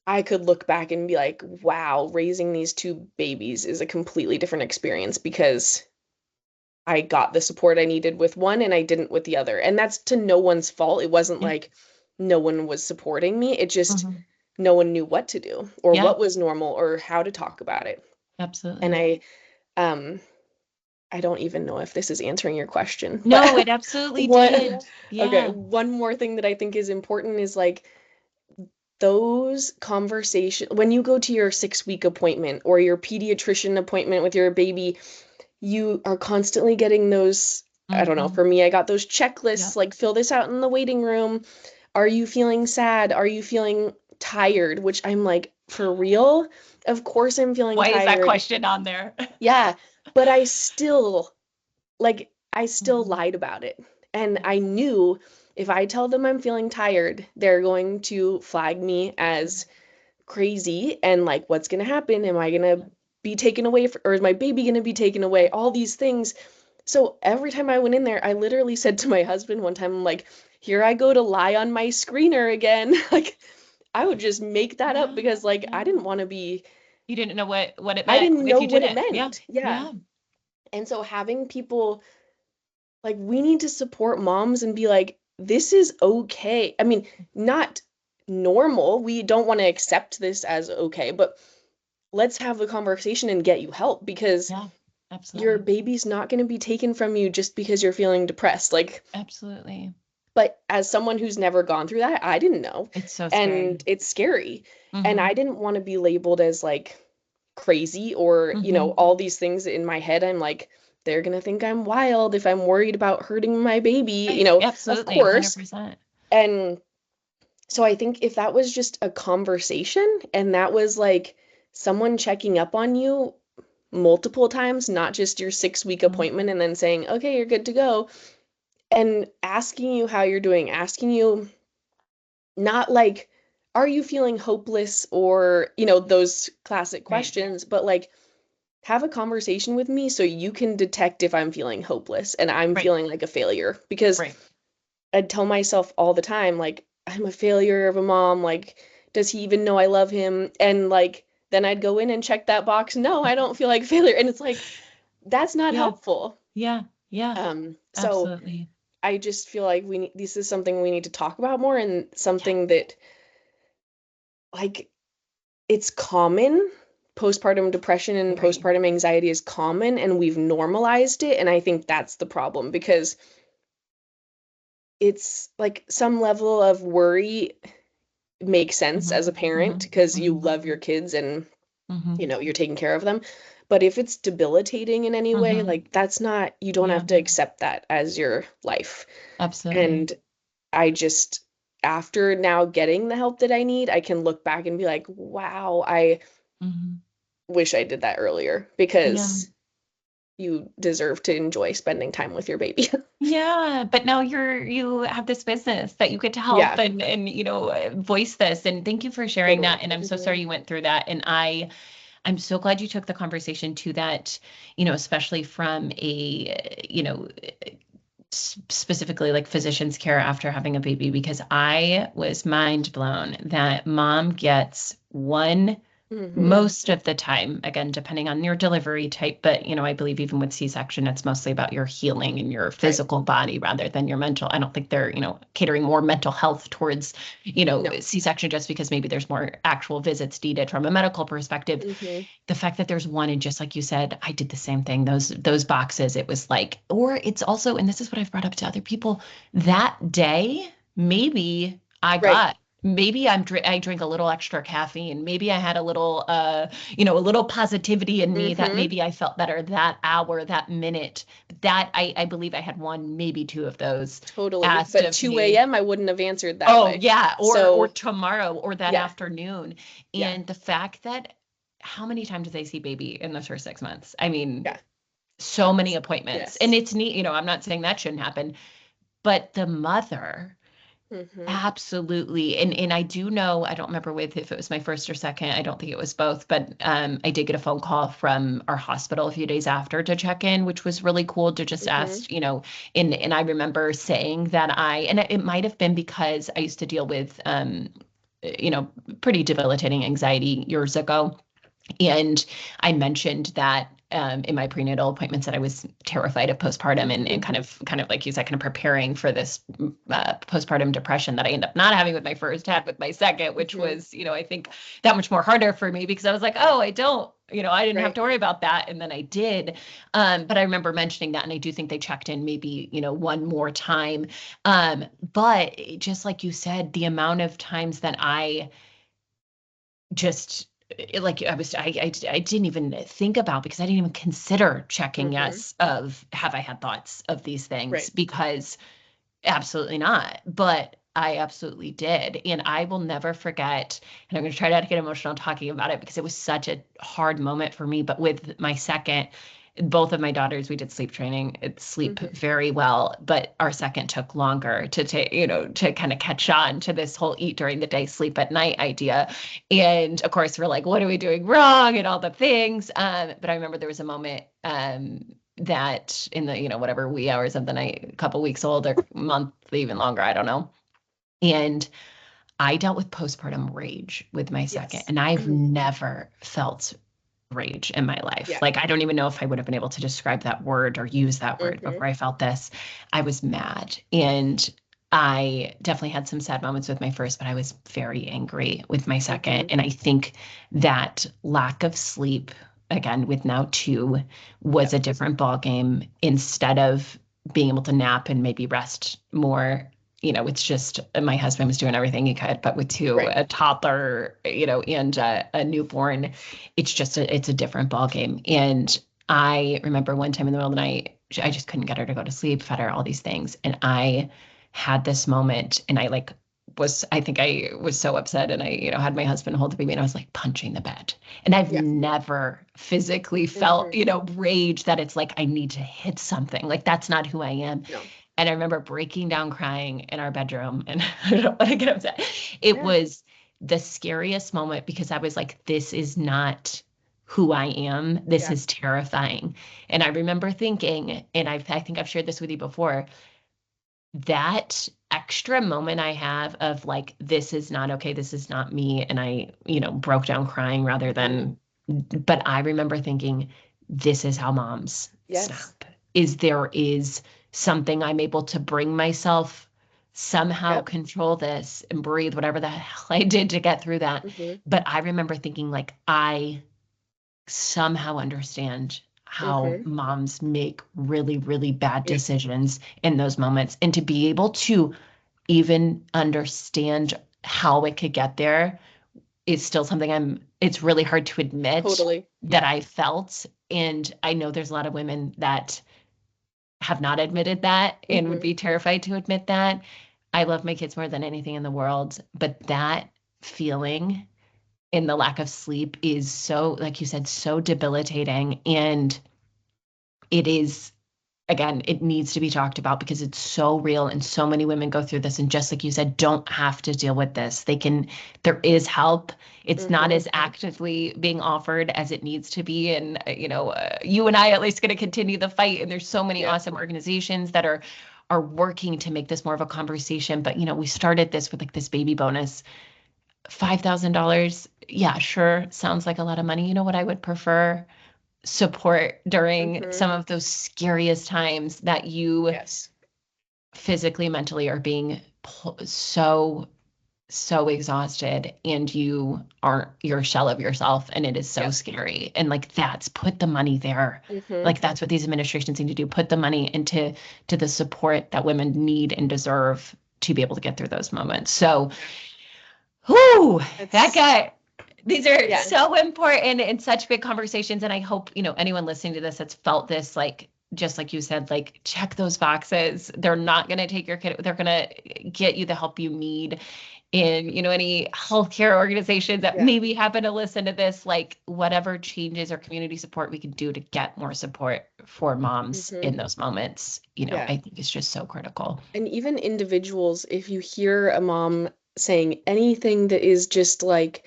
I could look back and be like, wow, raising these two babies is a completely different experience because I got the support I needed with one and I didn't with the other. And that's to no one's fault. It wasn't Yeah. like no one was supporting me. It just Mm-hmm. no one knew what to do or Yeah. what was normal or how to talk about it. And Absolutely. um I don't even know if this is answering your question, No, but it absolutely one, did. okay, Yeah. one more thing that I think is important is like those conversations when you go to your 6 week appointment or your pediatrician appointment with your baby, you are constantly getting those. I don't know, Mm-hmm. for me, I got those Yeah. checklists like fill this out in the waiting room. Are you feeling sad? Are you feeling tired? Which I'm like, for real? Of course I'm feeling Why is that tired. question on there? Yeah, but I still like I still lied about it. And I knew if I tell them I'm feeling tired, they're going to flag me as crazy and like, what's going to happen? Am I going to be taken away or is my baby going to be taken away? All these things. So every time I went in there, I literally said to my husband one time, I'm like, here I go to lie on my screener again. Like, I would just make that up Yeah, because like I yeah. didn't want to be, You didn't know what it I meant didn't if know you what it didn't. Yeah, meant. Yeah. yeah, And so having people like, we need to support moms and be like, this is okay. I mean, not normal. We don't want to accept this as okay, but let's have the conversation and get you help because yeah, your absolutely, baby's not going to be taken from you just because you're feeling depressed. Like, absolutely. but as someone who's never gone through that, I didn't know. It's so scary. And it's scary. And Mm-hmm. I didn't want to be labeled as like crazy or, Mm-hmm. all these things in my head. I'm like, they're gonna think I'm wild if I'm worried about hurting my baby, Right. of Absolutely. course. 100%. And so I think if that was just a conversation and that was like someone checking up on you multiple times, not just your 6 week Mhm. appointment and then saying, okay, you're good to go, and asking you how you're doing, asking you not like, are you feeling hopeless or, those classic Right. questions, but like, have a conversation with me so you can detect if I'm feeling hopeless and I'm Right. feeling like a failure. Because Right. I'd tell myself all the time, like, I'm a failure of a mom. Like, does he even know I love him? And like, then I'd go in and check that box. No, I don't feel like failure. And it's like, that's not Yeah. helpful. Yeah. Yeah. So Absolutely. I just feel like this is something we need to talk about more and Yeah. something that like it's common. Postpartum depression and Very. postpartum anxiety is common and we've normalized it. And I think that's the problem because it's like some level of worry makes sense as Mm-hmm. a parent Mm-hmm. because you Mm-hmm. love your kids and Mm-hmm. you're taking care of them. But if it's debilitating in any way, Mm-hmm. like that's not, you don't Yeah. have to accept that as your life. Absolutely. And I just, after now getting the help that I need, I can look back and be like, wow, I Mm-hmm. wish I did that earlier Yeah. because you deserve to enjoy spending time with your baby. Yeah, but now you have this business that you get to help Yeah, and voice this, and thank you for sharing totally. that, and I'm so Hmm. sorry you went through that, and I'm so glad you took the conversation to that, especially from a specifically like physician's care after having a baby, because I was mind blown that mom gets one Hmm. most of the time, again, depending on your delivery type, but I believe even with C-section, it's mostly about your healing and your Right. physical body rather than your mental. I don't think they're, catering more mental health towards, No. C-section just because maybe there's more actual visits needed from a medical perspective. Hmm. The fact that there's one, and just like you said, I did the same thing. Those boxes, it was like, or it's also, and this is what I've brought up to other people, that day, maybe I Right. got maybe I drink a little extra caffeine. Maybe I had a little a little positivity in me that Hmm. maybe I felt better that hour, that minute. That I believe I had one, maybe two of those Totally. asked But of 2 me. a.m. I wouldn't have answered that Oh way. yeah, or So, tomorrow or that yeah. afternoon. Yeah. And the fact that how many times did they see baby in those first 6 months? I mean, Yeah. so many appointments. And Yes. it's neat, I'm not saying that shouldn't happen, but the mother Hmm. absolutely. And I do know, I don't remember with if it was my first or second, I don't think it was both, but I did get a phone call from our hospital a few days after to check in, which was really cool to just Hmm. ask, and I remember saying that and it might have been because I used to deal with you know, pretty debilitating anxiety years ago. And I mentioned that in my prenatal appointments that I was terrified of postpartum and Hmm. kind of like you said, kind of preparing for this postpartum depression that I ended up not having with my first, had with my second, which Hmm. was, I think that much more harder for me because I was like, oh, I don't, I didn't have Right. to worry about that. And then I did. But I remember mentioning that. And I do think they checked in maybe, one more time. But just like you said, the amount of times that I just like I didn't even think about because I didn't even consider checking Hmm. yes of have I had thoughts of these things Right. because absolutely not. But I absolutely did. And I will never forget, and I'm going to try not to get emotional talking about it because it was such a hard moment for me. But with my second, both of my daughters, we did sleep training. It sleep very well, but our second took longer to take, to kind of catch on to this whole eat during the day, sleep at night idea. And of course, we're like, what are we doing wrong and all the things. But I remember there was a moment that in the, whatever wee hours of the night, a couple weeks old or month, even longer, I don't know. And I dealt with postpartum rage with my second, and I've never felt rage in my life. Yeah. Like, I don't even know if I would have been able to describe that word or use that word before I felt this. I was mad, and I definitely had some sad moments with my first, but I was very angry with my second. And I think that lack of sleep, again, with now two, was a different ballgame. Instead of being able to nap and maybe rest more, it's just my husband was doing everything he could, but with two, a toddler, and a newborn, it's a different ballgame. And I remember one time in the middle of the night, I just couldn't get her to go to sleep, fed her all these things. And I had this moment, and I think I was so upset, and I, had my husband hold the baby, and I was like punching the bed. And I've never physically felt, rage that it's like, I need to hit something. Like, that's not who I am. No. And I remember breaking down crying in our bedroom, and I don't want to get upset. It was the scariest moment, because I was like, this is not who I am. This is terrifying. And I remember thinking, and I think I've shared this with you before, that extra moment I have of like, this is not okay, this is not me. And I, broke down crying rather than, but I remember thinking, this is how moms snap. There is something I'm able to bring myself, somehow control this and breathe, whatever the hell I did to get through that. But I remember thinking, like, I somehow understand how moms make really, really bad decisions in those moments. And to be able to even understand how it could get there is still something it's really hard to admit that I felt. And I know there's a lot of women that have not admitted that and would be terrified to admit that. I love my kids more than anything in the world, but that feeling and the lack of sleep is so, like you said, so debilitating. And it is, again, it needs to be talked about, because it's so real, and so many women go through this. And just like you said, don't have to deal with this. There is help. It's not as actively being offered as it needs to be. And, you and I at least going to continue the fight. And there's so many awesome organizations that are working to make this more of a conversation. But, we started this with like this baby bonus, $5,000. Yeah, sure. Sounds like a lot of money. You know what I would prefer? Support during some of those scariest times that you physically, mentally are being so exhausted, and you aren't your shell of yourself, and it is so scary. And like, put the money there. Like, that's what these administrations need to do. Put the money into the support that women need and deserve to be able to get through those moments. So, that guy. These are so important and such big conversations. And I hope, anyone listening to this that's felt this, like, just like you said, like, check those boxes. They're not going to take your kid. They're going to get you the help you need. And, any healthcare organizations that maybe happen to listen to this, like, whatever changes or community support we can do to get more support for moms in those moments, I think is just so critical. And even individuals, if you hear a mom saying anything that is just like,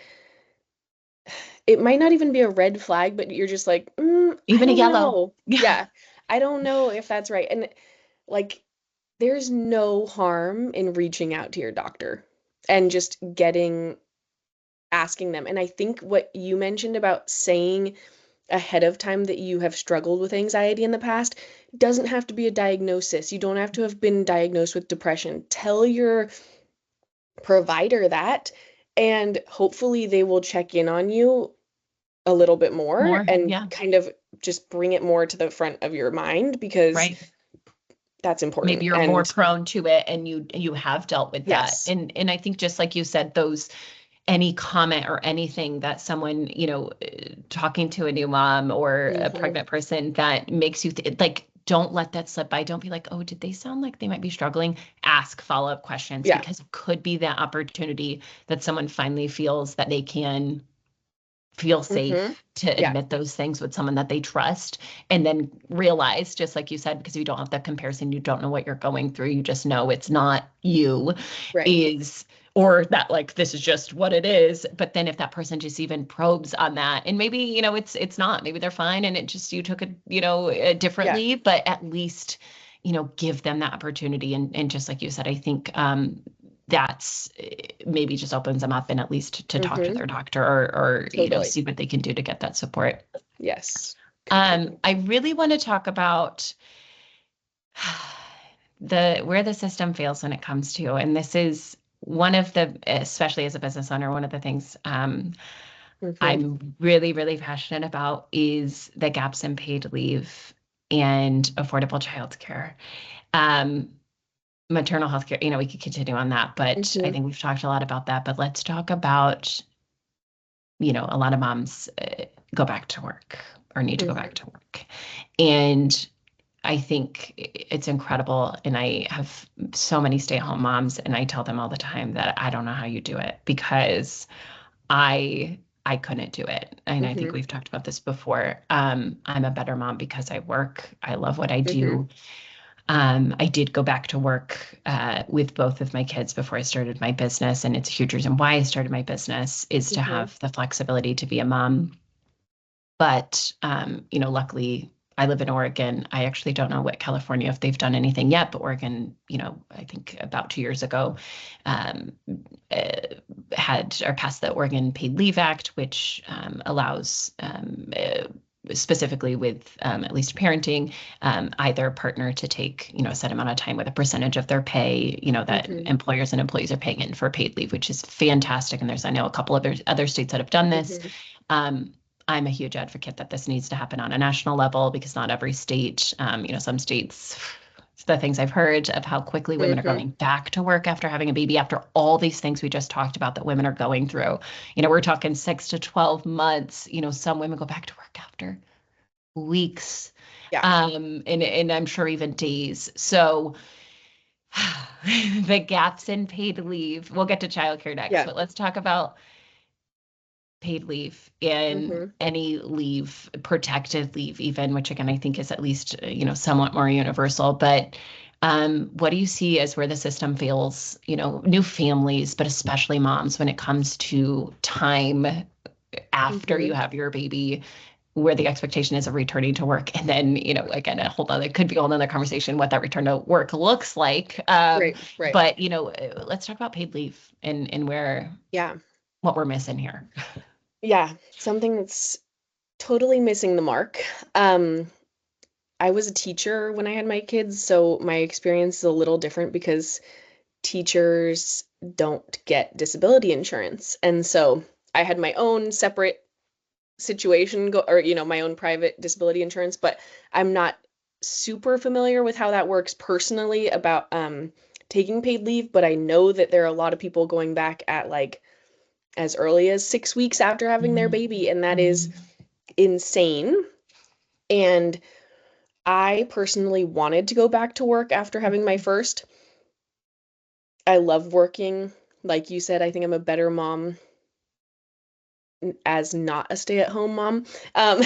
it might not even be a red flag, but you're just like, even a yellow. Yeah. I don't know if that's right. And like, there's no harm in reaching out to your doctor and just asking them. And I think what you mentioned about saying ahead of time that you have struggled with anxiety in the past doesn't have to be a diagnosis. You don't have to have been diagnosed with depression. Tell your provider that, and hopefully they will check in on you a little bit more and kind of just bring it more to the front of your mind, because that's important. Maybe you're more prone to it, and you have dealt with that. And I think, just like you said, any comment or anything that someone, talking to a new mom or a pregnant person that makes you like, don't let that slip by. Don't be like, oh, did they sound like they might be struggling? Ask follow-up questions, because it could be that opportunity that someone finally feels that they can feel Mm-hmm. safe to Yeah. admit those things with someone that they trust, and then realize, just like you said, because you don't have that comparison, you don't know what you're going through, you just know it's not you, Right. is, or that like this is just what it is. But then if that person just even probes on that, and maybe, it's not, maybe they're fine and it just, you took it, Yeah. differently, but at least, give them that opportunity. And just like you said, I think that's maybe just opens them up, and at least to talk to Mm-hmm. their doctor, or Totally. see what they can do to get that support. Yes. Completely. I really want to talk about the where the system fails when it comes to, and this is one of the, especially as a business owner, one of the things Mm-hmm. I'm really, really passionate about is the gaps in paid leave and affordable childcare. Um, Maternal health care, we could continue on that, but I Mm-hmm. think we've talked a lot about that. But let's talk about, a lot of moms go back to work or need to go back Mm-hmm. to work. And I think it's incredible. And I have so many stay-at-home moms, and I tell them all the time that I don't know how you do it, because I couldn't do it. And I think Mm-hmm. we've talked about this before. I'm a better mom because I work. I love what I Mm-hmm. do. I did go back to work with both of my kids before I started my business. And it's a huge reason why I started my business, is to Mm-hmm. have the flexibility to be a mom. But, luckily I live in Oregon. I actually don't know what California, if they've done anything yet, but Oregon, I think about 2 years ago, um, uh, had or passed the Oregon Paid Leave Act, which allows, specifically with at least parenting, either partner to take, a set amount of time with a percentage of their pay, that Mm-hmm. employers and employees are paying in for paid leave, which is fantastic. And I know a couple other states that have done this. Mm-hmm. Um, I'm a huge advocate that this needs to happen on a national level, because not every state, some states, the things I've heard of how quickly women are Mm-hmm. going back to work after having a baby, after all these things we just talked about that women are going through. We're talking 6 to 12 months. Some women go back to work after weeks, Yeah. and I'm sure even days. So the gaps in paid leave. We'll get to childcare next, Yeah. but let's talk about paid leave and Mm-hmm. any leave, protected leave even, which again I think is at least somewhat more universal. But what do you see as where the system fails, new families, but especially moms, when it comes to time after Mm-hmm. you have your baby, where the expectation is of returning to work? And then, again, a whole other, could be a whole other conversation what that return to work looks like. Right. Right. But let's talk about paid leave, and where, Yeah. what we're missing here. Yeah. Something that's totally missing the mark. Um, I was a teacher when I had my kids, so my experience is a little different because teachers don't get disability insurance. And so I had my own separate situation go, or my own private disability insurance, but I'm not super familiar with how that works personally about taking paid leave, but I know that there are a lot of people going back at like as early as 6 weeks after having their Mhm. baby, and that is Mhm. insane. And I personally wanted to go back to work after having my first. I love working. Like you said, I think I'm a better mom as not a stay-at-home mom. Um,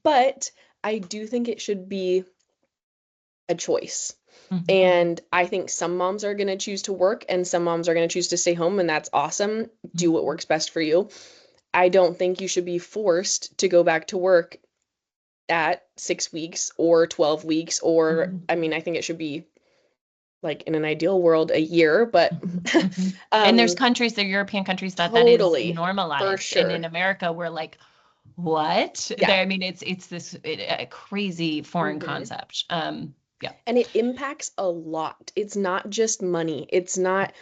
but I do think it should be a choice. Mhm. And I think some moms are going to choose to work and some moms are going to choose to stay home, and that's awesome. Do what Mhm. works best for you. I don't think you should be forced to go back to work at 6 weeks or 12 weeks, or Mhm. I mean, I think it should be like in an ideal world a year, but Mhm. Mhm. And there's um countries, the European countries, that is totally, for normalized, and in sure. America we're like, what? Yeah. I mean, it's this a crazy foreign Hmm. concept. Yeah. And it impacts a lot. It's not just money. It's not,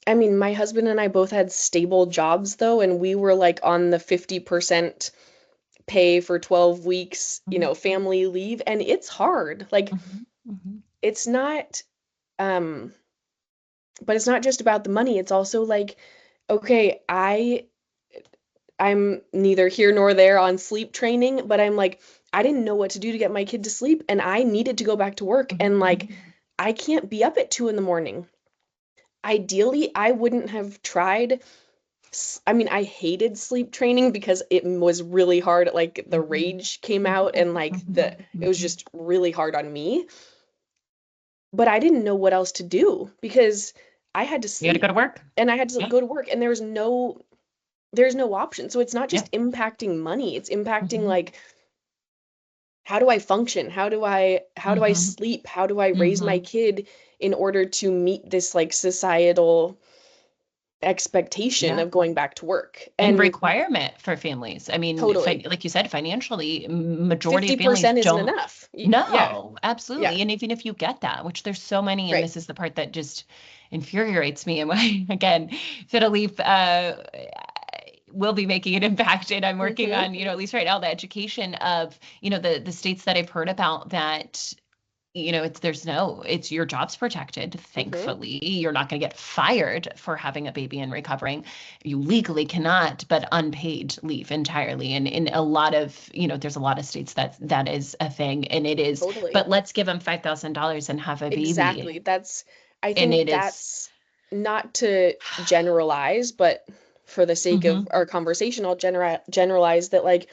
I mean, my husband and I both had stable jobs though, and we were like on the 50% pay for 12 weeks, Mhm. family leave, and it's hard. Like Mhm. Mhm. it's not um but it's not just about the money. It's also like, okay, I'm neither here nor there on sleep training, but I'm like, I didn't know what to do to get my kid to sleep, and I needed to go back to work, and like Mhm. I can't be up at 2 in the morning. Ideally, I wouldn't have tried I mean, I hated sleep training because it was really hard. Like the Mhm. rage came out and Mhm. like Mhm. it was Mhm. just really hard on me. But I didn't know what else to do because I had to You got to go sleep to work. and I had to Yeah. go to work and there's no option. So it's not Yeah. just impacting money, it's impacting Mhm. like how do I function? How do I Mhm. sleep? How do I raise my Mhm. kid in order to meet this like societal expectation Yeah. of going back to work? And And requirement for families. I mean, totally. like you said, financially, majority of families 50% isn't don't. enough. Yeah. No, Yeah. absolutely. And even if you get that, which there's so many, and Right. this is the part that just infuriates me. And why, again, Fiddle Leaf will be making an impact. And I'm working Mhm. on, at least right now, the education of, the states that I've heard about that it's your job's protected. Mhm. Thankfully, you're not going to get fired for having a baby and recovering. You legally cannot, but unpaid leave entirely. And in a lot of, there's a lot of states that is a thing, and it is. Totally. But let's give them $5,000 and have a baby, Exactly. I and think it is. that's not to generalize, but for the sake of Mhm, our conversation, I'll generalize that like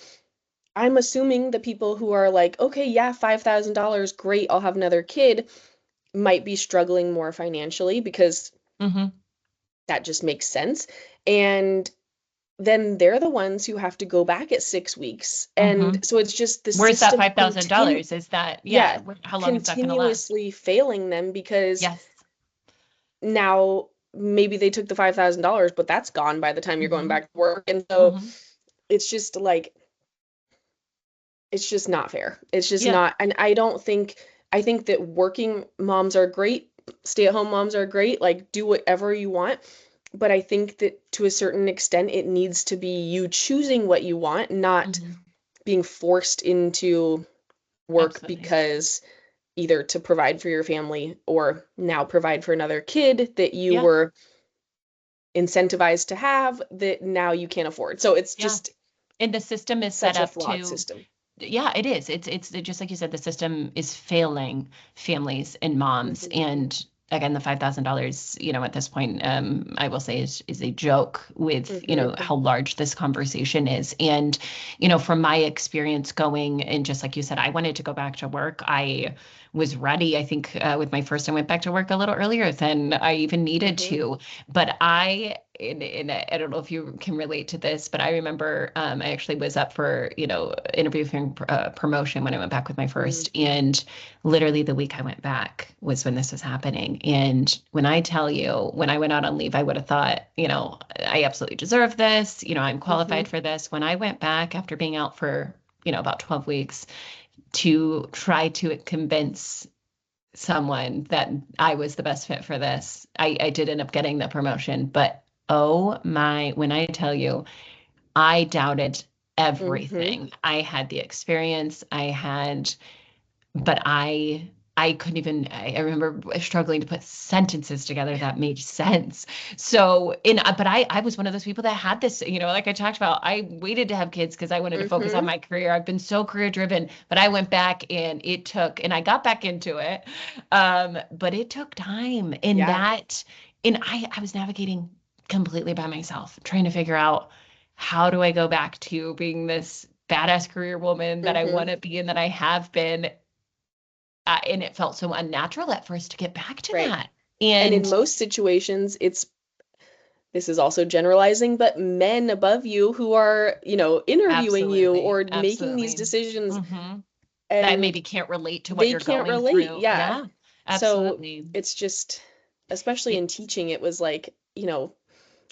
I'm assuming the people who are like, okay, yeah, $5,000, great, I'll have another kid, might be struggling more financially because mhm, that just makes sense. And then they're the ones who have to go back at 6 weeks. And mhm. so it's just the Where's that system $5,000? Is that, yeah, yeah? How long is that going to last? continuously failing them because Yes. now maybe they took the $5,000, but that's gone by the time you're going Mhm, back to work. And so mhm. it's just like it's just not fair. It's just Yeah. not. And I think that working moms are great, stay-at-home moms are great, like do whatever you want. But I think that to a certain extent, it needs to be you choosing what you want, not Mhm. being forced into work Absolutely. because either to provide for your family or now provide for another kid that you Yeah. were incentivized to have that now you can't afford. So it's Yeah. just And the system is set such a up flawed to, system. yeah, it is. It's just like you said, the system is failing families and moms. Hmm. And again, the $5,000, at this point, I will say is a joke with, Hmm. how large this conversation is. And, from my experience going, and just like you said, I wanted to go back to work. I was ready. I think with my first, I went back to work a little earlier than I even needed Hmm. to. But and I don't know if you can relate to this, but I remember I actually was up for, interviewing promotion when I went back with my first. And literally the week I went back was when this was happening. And when I tell you, when I went out on leave, I would have thought, I absolutely deserve this. I'm Hmm. qualified for this. When I went back after being out for, about 12 weeks to try to convince someone that I was the best fit for this. I did end up getting the promotion, but oh my, when I tell you, I doubted Hmm. everything. I had the experience, but I couldn't even, I remember struggling to put sentences together that made sense. So but I was one of those people that had this, like I talked about, I waited to have kids because I wanted to focus on Hmm. my career. I've been so career driven, but I went back and I got back into it. But it took time Yeah. and I was navigating completely by myself, trying to figure out how do I go back to being this badass career woman that I Hmm. want to be and that I have been, and it felt so unnatural at first to get back to Right. that. And in And most situations, this is also generalizing, but men above you who are, interviewing you absolutely, or making these absolutely. decisions Hmm. That and maybe can't relate to what they you're can't going relate. through. Yeah. Yeah, So absolutely. it's just, especially in It's teaching, it was like,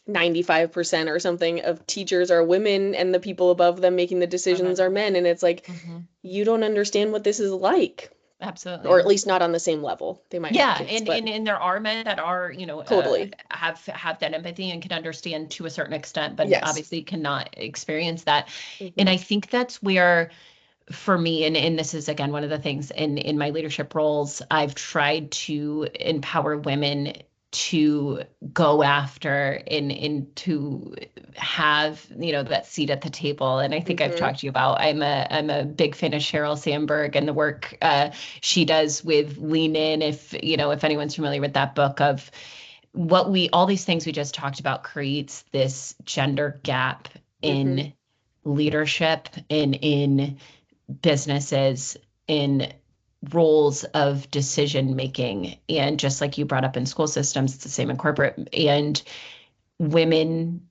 95% or something of teachers are women and the people above them making the decisions are women. men. And it's like, Hmm. you don't understand what this is like, or at Absolutely. least not on the same level. They might have Yeah, kids, and, but and and there are men that are, totally. have that empathy and can understand to a certain extent, but Yes. obviously cannot experience that. And Hmm. I think that's where, for me, and this is again one of the things in my leadership roles, I've tried to empower women to go after and to have, that seat at the table. And I think I've Hmm. talked to you about, I'm a big fan of Sheryl Sandberg and the work she does with Lean In, if anyone's familiar with that book of all these things we just talked about creates this gender gap in leadership and in businesses, in roles of decision making. And just like you brought up in school systems, it's the same in corporate. And women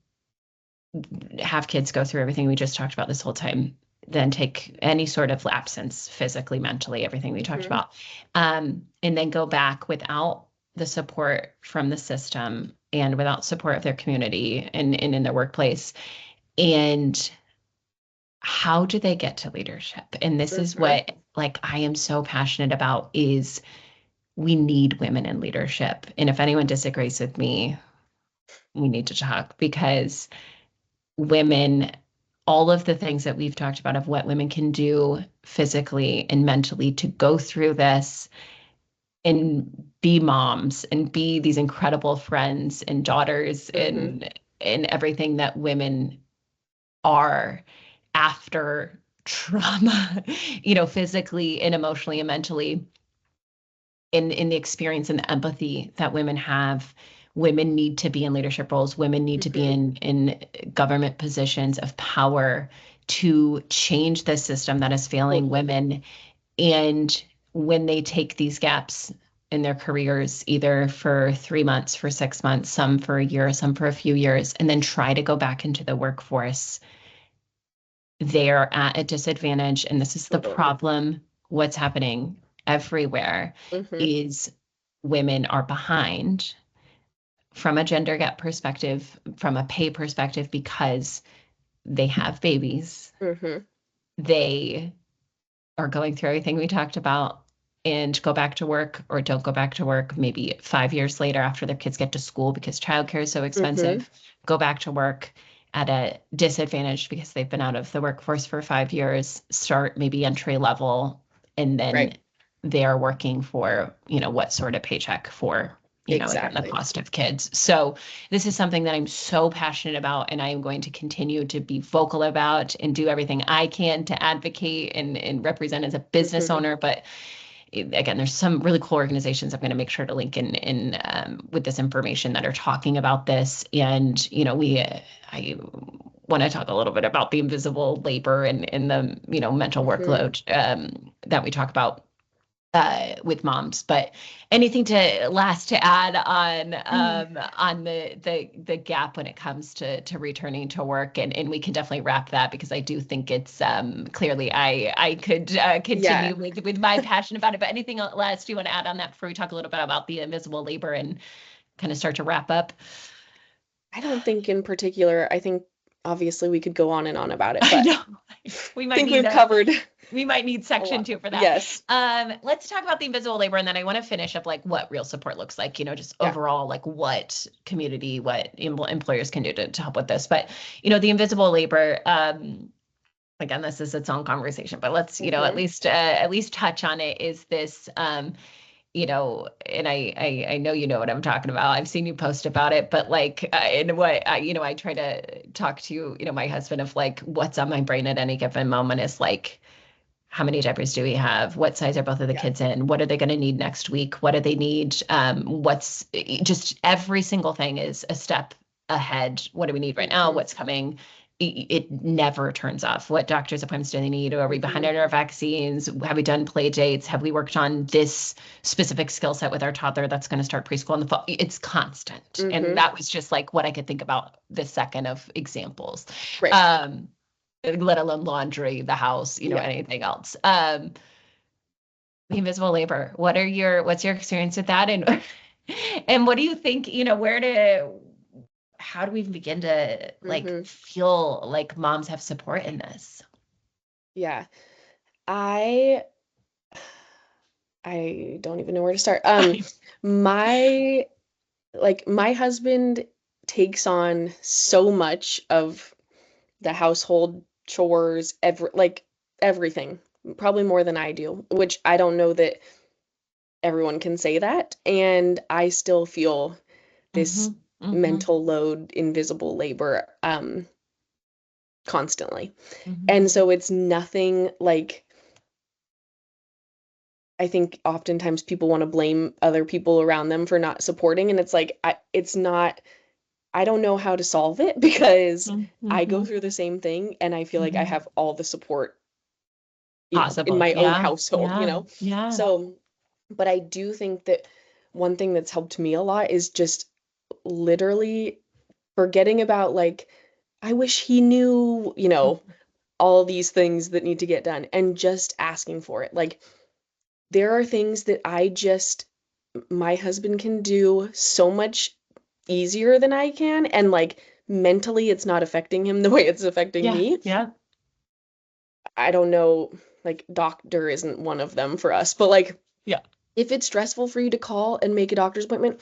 have kids go through everything we just talked about this whole time, then take any sort of absence physically, mentally, everything we talked about, and then go back without the support from the system and without support of their community and in their workplace. And how do they get to leadership? And this is what, like, I am so passionate about, is we need women in leadership. And if anyone disagrees with me, we need to talk, because women, all of the things that we've talked about of what women can do physically and mentally to go through this and be moms and be these incredible friends and daughters and everything that women are after trauma, physically and emotionally and mentally, in the experience and the empathy that women have. Women need to be in leadership roles. Women need to be in government positions of power to change the system that is failing women. And when they take these gaps in their careers, either for 3 months, for 6 months, some for a year, some for a few years, and then try to go back into the workforce, they're at a disadvantage. And this is the problem. What's happening everywhere is women are behind from a gender gap perspective, from a pay perspective, because they have babies. They are going through everything we talked about and go back to work or don't go back to work, maybe 5 years later after their kids get to school because childcare is so expensive, go back to work at a disadvantage because they've been out of the workforce for 5 years, start maybe entry level, and then they are working for, what sort of paycheck for, again, the cost of kids. So this is something that I'm so passionate about, and I am going to continue to be vocal about and do everything I can to advocate and represent as a business owner. But again, there's some really cool organizations I'm going to make sure to link in with this information that are talking about this. And, I want to talk a little bit about the invisible labor and the, mental workload that we talk about with moms. But anything to add on the gap when it comes to returning to work, and we can definitely wrap that, because I do think it's clearly I could continue with my passion about it. But anything else do you want to add on that before we talk a little bit about the invisible labor and kind of start to wrap up? I don't think in particular. I think obviously we could go on and on about it, but I know. We might we've covered. We might need section 2 for that. Yes. Let's talk about the invisible labor, and then I want to finish up like what real support looks like, just overall, like what community, what employers can do to help with this. But, the invisible labor, again, this is its own conversation, but let's, at least touch on it. Is this, and I know what I'm talking about. I've seen you post about it, but like, in what I try to talk to, my husband of like, what's on my brain at any given moment is like, how many diapers do we have? What size are both of the kids in? What are they going to need next week? What do they need? What's just every single thing is a step ahead. What do we need right now? What's coming? It never turns off. What doctor's appointments do they need? Are we behind on our vaccines? Have we done play dates? Have we worked on this specific skill set with our toddler that's going to start preschool in the fall? It's constant. And that was just like what I could think about this second of examples. Let alone laundry, the house, anything else. The invisible labor. What's your experience with that? And what do you think, how do we even begin to like feel like moms have support in this? Yeah. I don't even know where to start. My husband takes on so much of the household chores, everything, probably more than I do, which I don't know that everyone can say that. And I still feel this mental load, invisible labor, constantly. And so it's nothing like I think oftentimes people want to blame other people around them for not supporting, and it's like it's not. I don't know how to solve it because I go Mm-hmm. through the same thing, and I feel like I Mm-hmm. have all the support, in Possible. my own Yeah. household. Yeah. Yeah. So, but I do think that one thing that's helped me a lot is just literally forgetting about like, I wish he knew, all these things that need to get done and just asking for it. Like, there are things that my husband can do so much easier than I can. And like, mentally, it's not affecting him the way it's affecting Yeah. me. Yeah. I don't know, like, doctor isn't one of them for us, but like, Yeah. if it's stressful for you to call and make a doctor's appointment,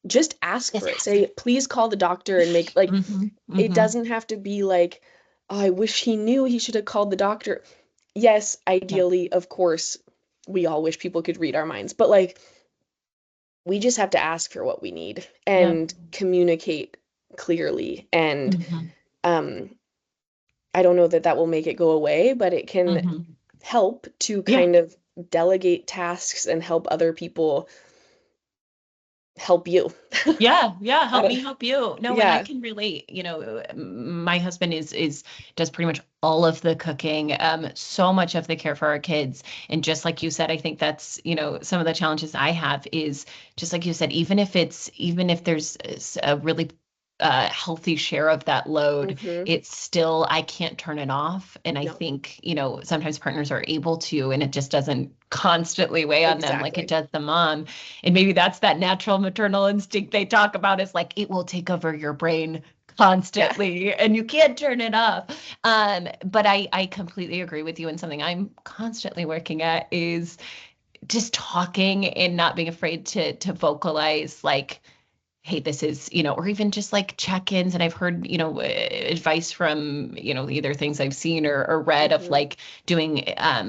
just ask Just for it. ask. Say, please call the doctor and make, like, Mm-hmm. it Mm-hmm. doesn't have to be like, oh, I wish he knew he should have called the doctor. Yes, Yeah. ideally, of course, we all wish people could read our minds, but like, we just have to ask for what we need Yeah. and communicate clearly. And Mm-hmm. um, I don't know that that will make it go away, but it can Mm-hmm. help to Yeah. kind of delegate tasks and help other people help you. Yeah, yeah, I help don't, me help you. No, and I yeah. can relate. My husband is does pretty much all of the cooking, so much of the care for our kids. And just like you said, I think that's, some of the challenges I have is just like you said, even if there's a really healthy share of that load, Hmm. it's still, I can't turn it off. And I No, think, sometimes partners are able to, and it just doesn't constantly weigh on them like it exactly. does the mom. And maybe that's that natural maternal instinct they talk about, is like it will take over your brain Yeah. constantly and you can't turn it off. But I completely agree with you. And something I'm constantly working at is just talking and not being afraid to vocalize, like, hey, this is, or even just like check-ins. And I've heard, advice from, either things I've seen or read of Hmm. like doing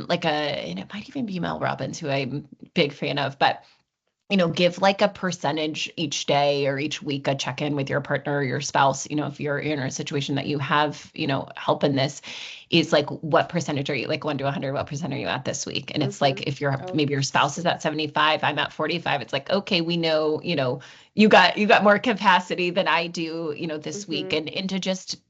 like and it might even be Mel Robbins, who I'm a big fan of, but give like a percentage each day or each week, a check in with your partner or your spouse. If you're in a situation that you have, help in this, is like, what percentage are you, like 1 to 100, what percent are you at this week? And it's Hmm. like, if you're, Oh, maybe your spouse is at 75, I'm at 45. It's like, okay, we know, you got more capacity than I do, this week. hmm. And to just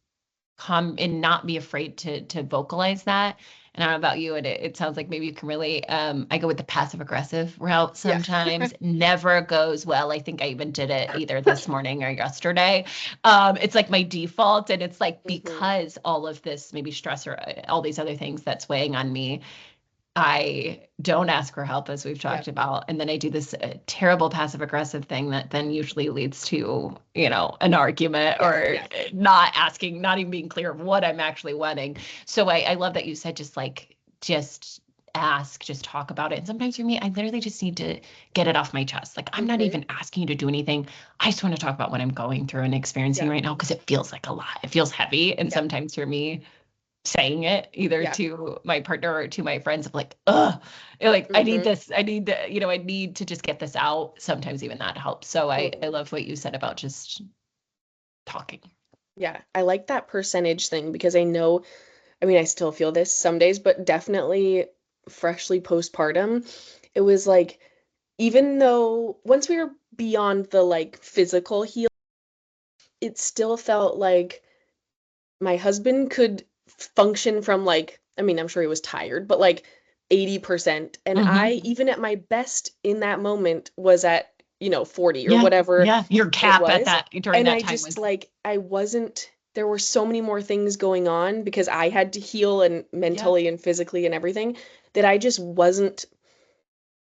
come and not be afraid to vocalize that. And I don't know about you, and it sounds like maybe you can relate. I go with the passive aggressive route Yeah. sometimes. Never goes well. I think I even did it either this morning or yesterday. It's like my default, and it's like, Hmm. because all of this maybe stress or all these other things that's weighing on me, I don't ask for help, as we've Yeah. talked about. And then I do this terrible passive aggressive thing that then usually leads to, an argument Yeah. or Yeah. not asking, not even being clear of what I'm actually wanting. So I love that you said, just ask, just talk about it. And sometimes for me, I literally just need to get it off my chest. Like, I'm not Hmm. even asking you to do anything. I just want to talk about what I'm going through and experiencing Yeah. right now, because it feels like a lot. It feels heavy. And Yeah. sometimes for me, saying it either Yeah. to my partner or to my friends of like, ugh, like, I need Hmm. this, I need to just get this out. Sometimes even that helps. So I Totally. love what you said about just talking. Yeah. I like that percentage thing because I know, I mean, I still feel this some days, but definitely freshly postpartum, it was like, even though once we were beyond the like physical heal, it still felt like my husband could function from like, I mean, I'm sure he was tired, but like 80%. And I, Hmm. even at my best in that moment, was at, 40 or Yeah. whatever Yeah. Your it cap at was. that during And that I time just was, like, I wasn't, there were so many more things going on because I had to heal and yeah. mentally and physically and everything that I just wasn't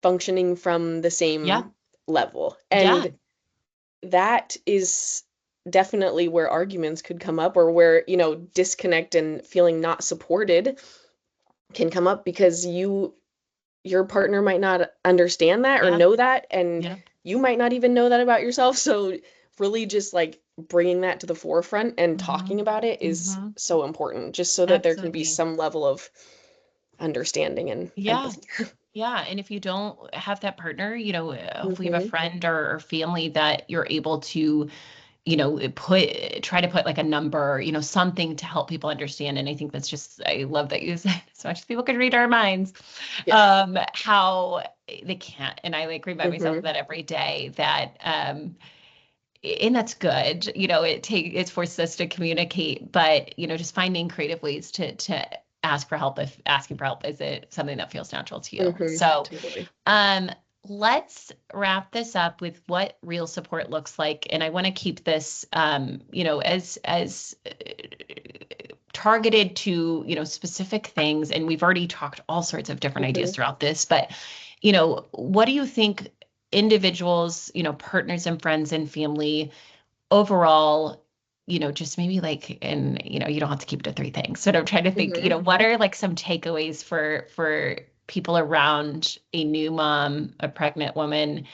functioning from the Yeah. same level. Yeah. And that is definitely where arguments could come up or where, disconnect and feeling not supported can come up because your partner might not understand that or Yeah. know that, and Yeah. you might not even know that about yourself. So really just like bringing that to the forefront and Hmm. talking about it is Hmm. so important just so that there can be Absolutely. some level of understanding and Yeah. empathy. Yeah. And if you don't have that partner, hopefully you have a Hmm. friend or family that you're able to try to put like a number, something to help people understand. And I think that's just, I love that you said as much as people can read our minds, Yes. how they can't. And I like remind myself of Mm-hmm. that every day, that, and that's good. It forces us to communicate, but, just finding creative ways to ask for help, if asking for help is it something that feels natural to you. Mm-hmm. So, Totally. um, let's wrap this up with what real support looks like. And I want to keep this, as targeted to, specific things. And we've already talked all sorts of different ideas Mm-hmm. throughout this, but, what do you think individuals, partners and friends and family overall, just maybe like, and, you don't have to keep it to three things. So I'm trying to think, Mm-hmm. what are like some takeaways for people around a new mom, a pregnant woman?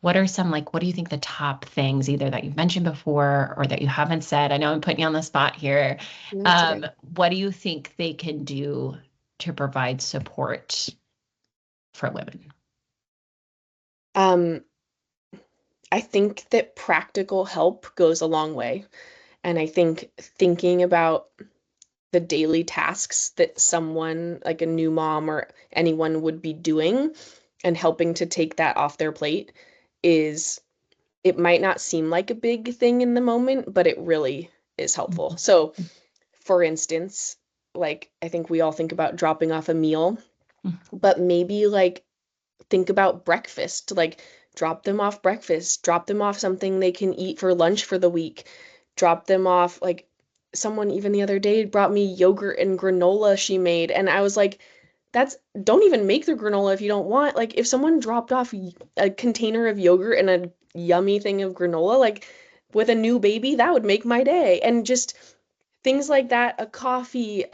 What are some, like, what do you think the top things, either that you've mentioned before or that you haven't said? I know I'm putting you on the spot here. That's okay. What do you think they can do to provide support for women? Um, I think that practical help goes a long way. And I think thinking about the daily tasks that someone like a new mom or anyone would be doing and helping to take that off their plate is, it might not seem like a big thing in the moment, but it really is helpful. Mhm. So, for instance, like I think we all think about dropping off a meal, but maybe like think about breakfast, like drop them off breakfast, drop them off something they can eat for lunch for the week, drop them off like someone even the other day brought me yogurt and granola she made and I was like, that's, don't even make the granola if you don't want. Like if someone dropped off a container of yogurt and a yummy thing of granola, like with a new baby, that would make my day. And just things like that, a coffee,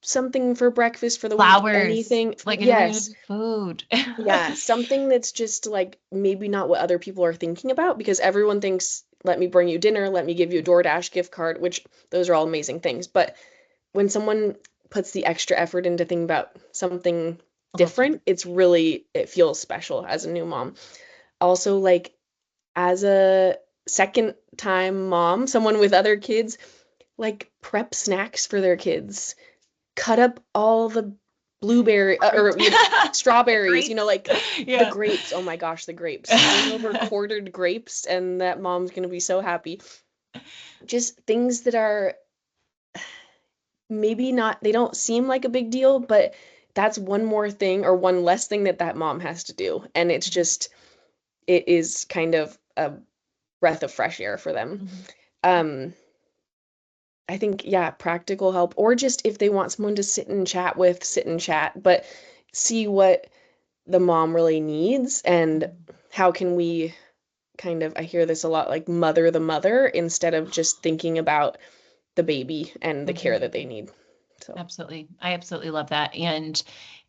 something for breakfast for the week, Flowers, anything. like Yes. in food. Yeah, something that's just like maybe not what other people are thinking about because everyone thinks, let me bring you dinner, let me give you a DoorDash gift card, which those are all amazing things. But when someone puts the extra effort into thinking about something different, it feels special as a new mom. Also, like as a second time mom, someone with other kids, like prep snacks for their kids, cut up all the blueberry Fruit. or strawberries, Grapes. like the Yeah. grapes. Oh my gosh, the grapes. Bring over quartered grapes and that mom's gonna be so happy. Just things that are maybe not, they don't seem like a big deal, but that's one more thing or one less thing that that mom has to do. And it's just, it is kind of a breath of fresh air for them. Mhm. Um, I think, yeah, practical help, or just if they want someone to sit and chat with, sit and chat, but see what the mom really needs and how can we kind of, I hear this a lot, like mother the mother instead of just thinking about the baby and the care Mhm. that they need. So, Absolutely. I absolutely love that. And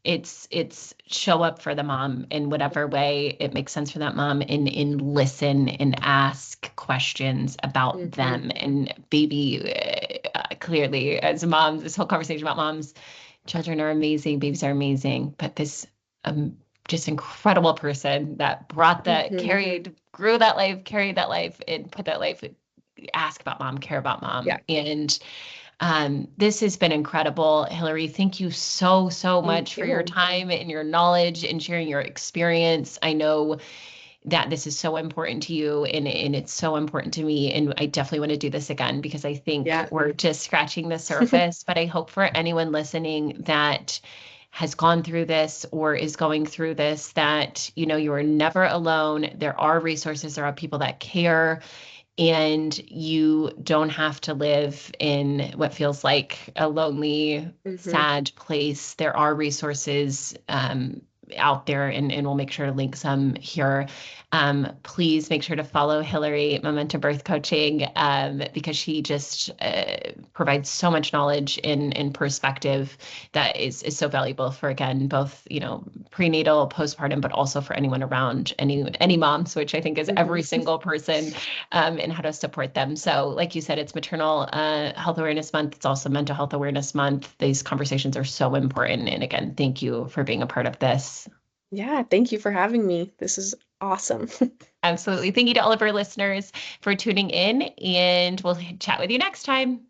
it's show up for the mom in whatever way it makes sense for that mom, and listen and ask questions about hmm them and baby. Clearly, as moms, this whole conversation about moms, children are amazing, babies are amazing, but this um just incredible person that brought that, hmm grew that life, carried that life, and put that life, ask about mom, care about mom. yeah, And this has been incredible. Hilary, thank you so, so thank much for your you. time and your knowledge and sharing your experience. I know that this is so important to you, and it's so important to me. And I definitely want to do this again because I think Yeah. we're just scratching the surface. But I hope for anyone listening that has gone through this or is going through this, that, you are never alone. There are resources, there are people that care, and you don't have to live in what feels like a lonely, hmm sad place. There are resources out there, and we'll make sure to link some here. Please make sure to follow Hilary Momentum Birth Coaching, because she just provides so much knowledge and perspective that is so valuable for, again, both, prenatal, postpartum, but also for anyone around any moms, which I think is hmm every single person, and how to support them. So, like you said, it's Maternal Health Awareness Month. It's also Mental Health Awareness Month. These conversations are so important. And again, thank you for being a part of this. Yeah, thank you for having me. This is Awesome. Absolutely. Thank you to all of our listeners for tuning in, and we'll chat with you next time.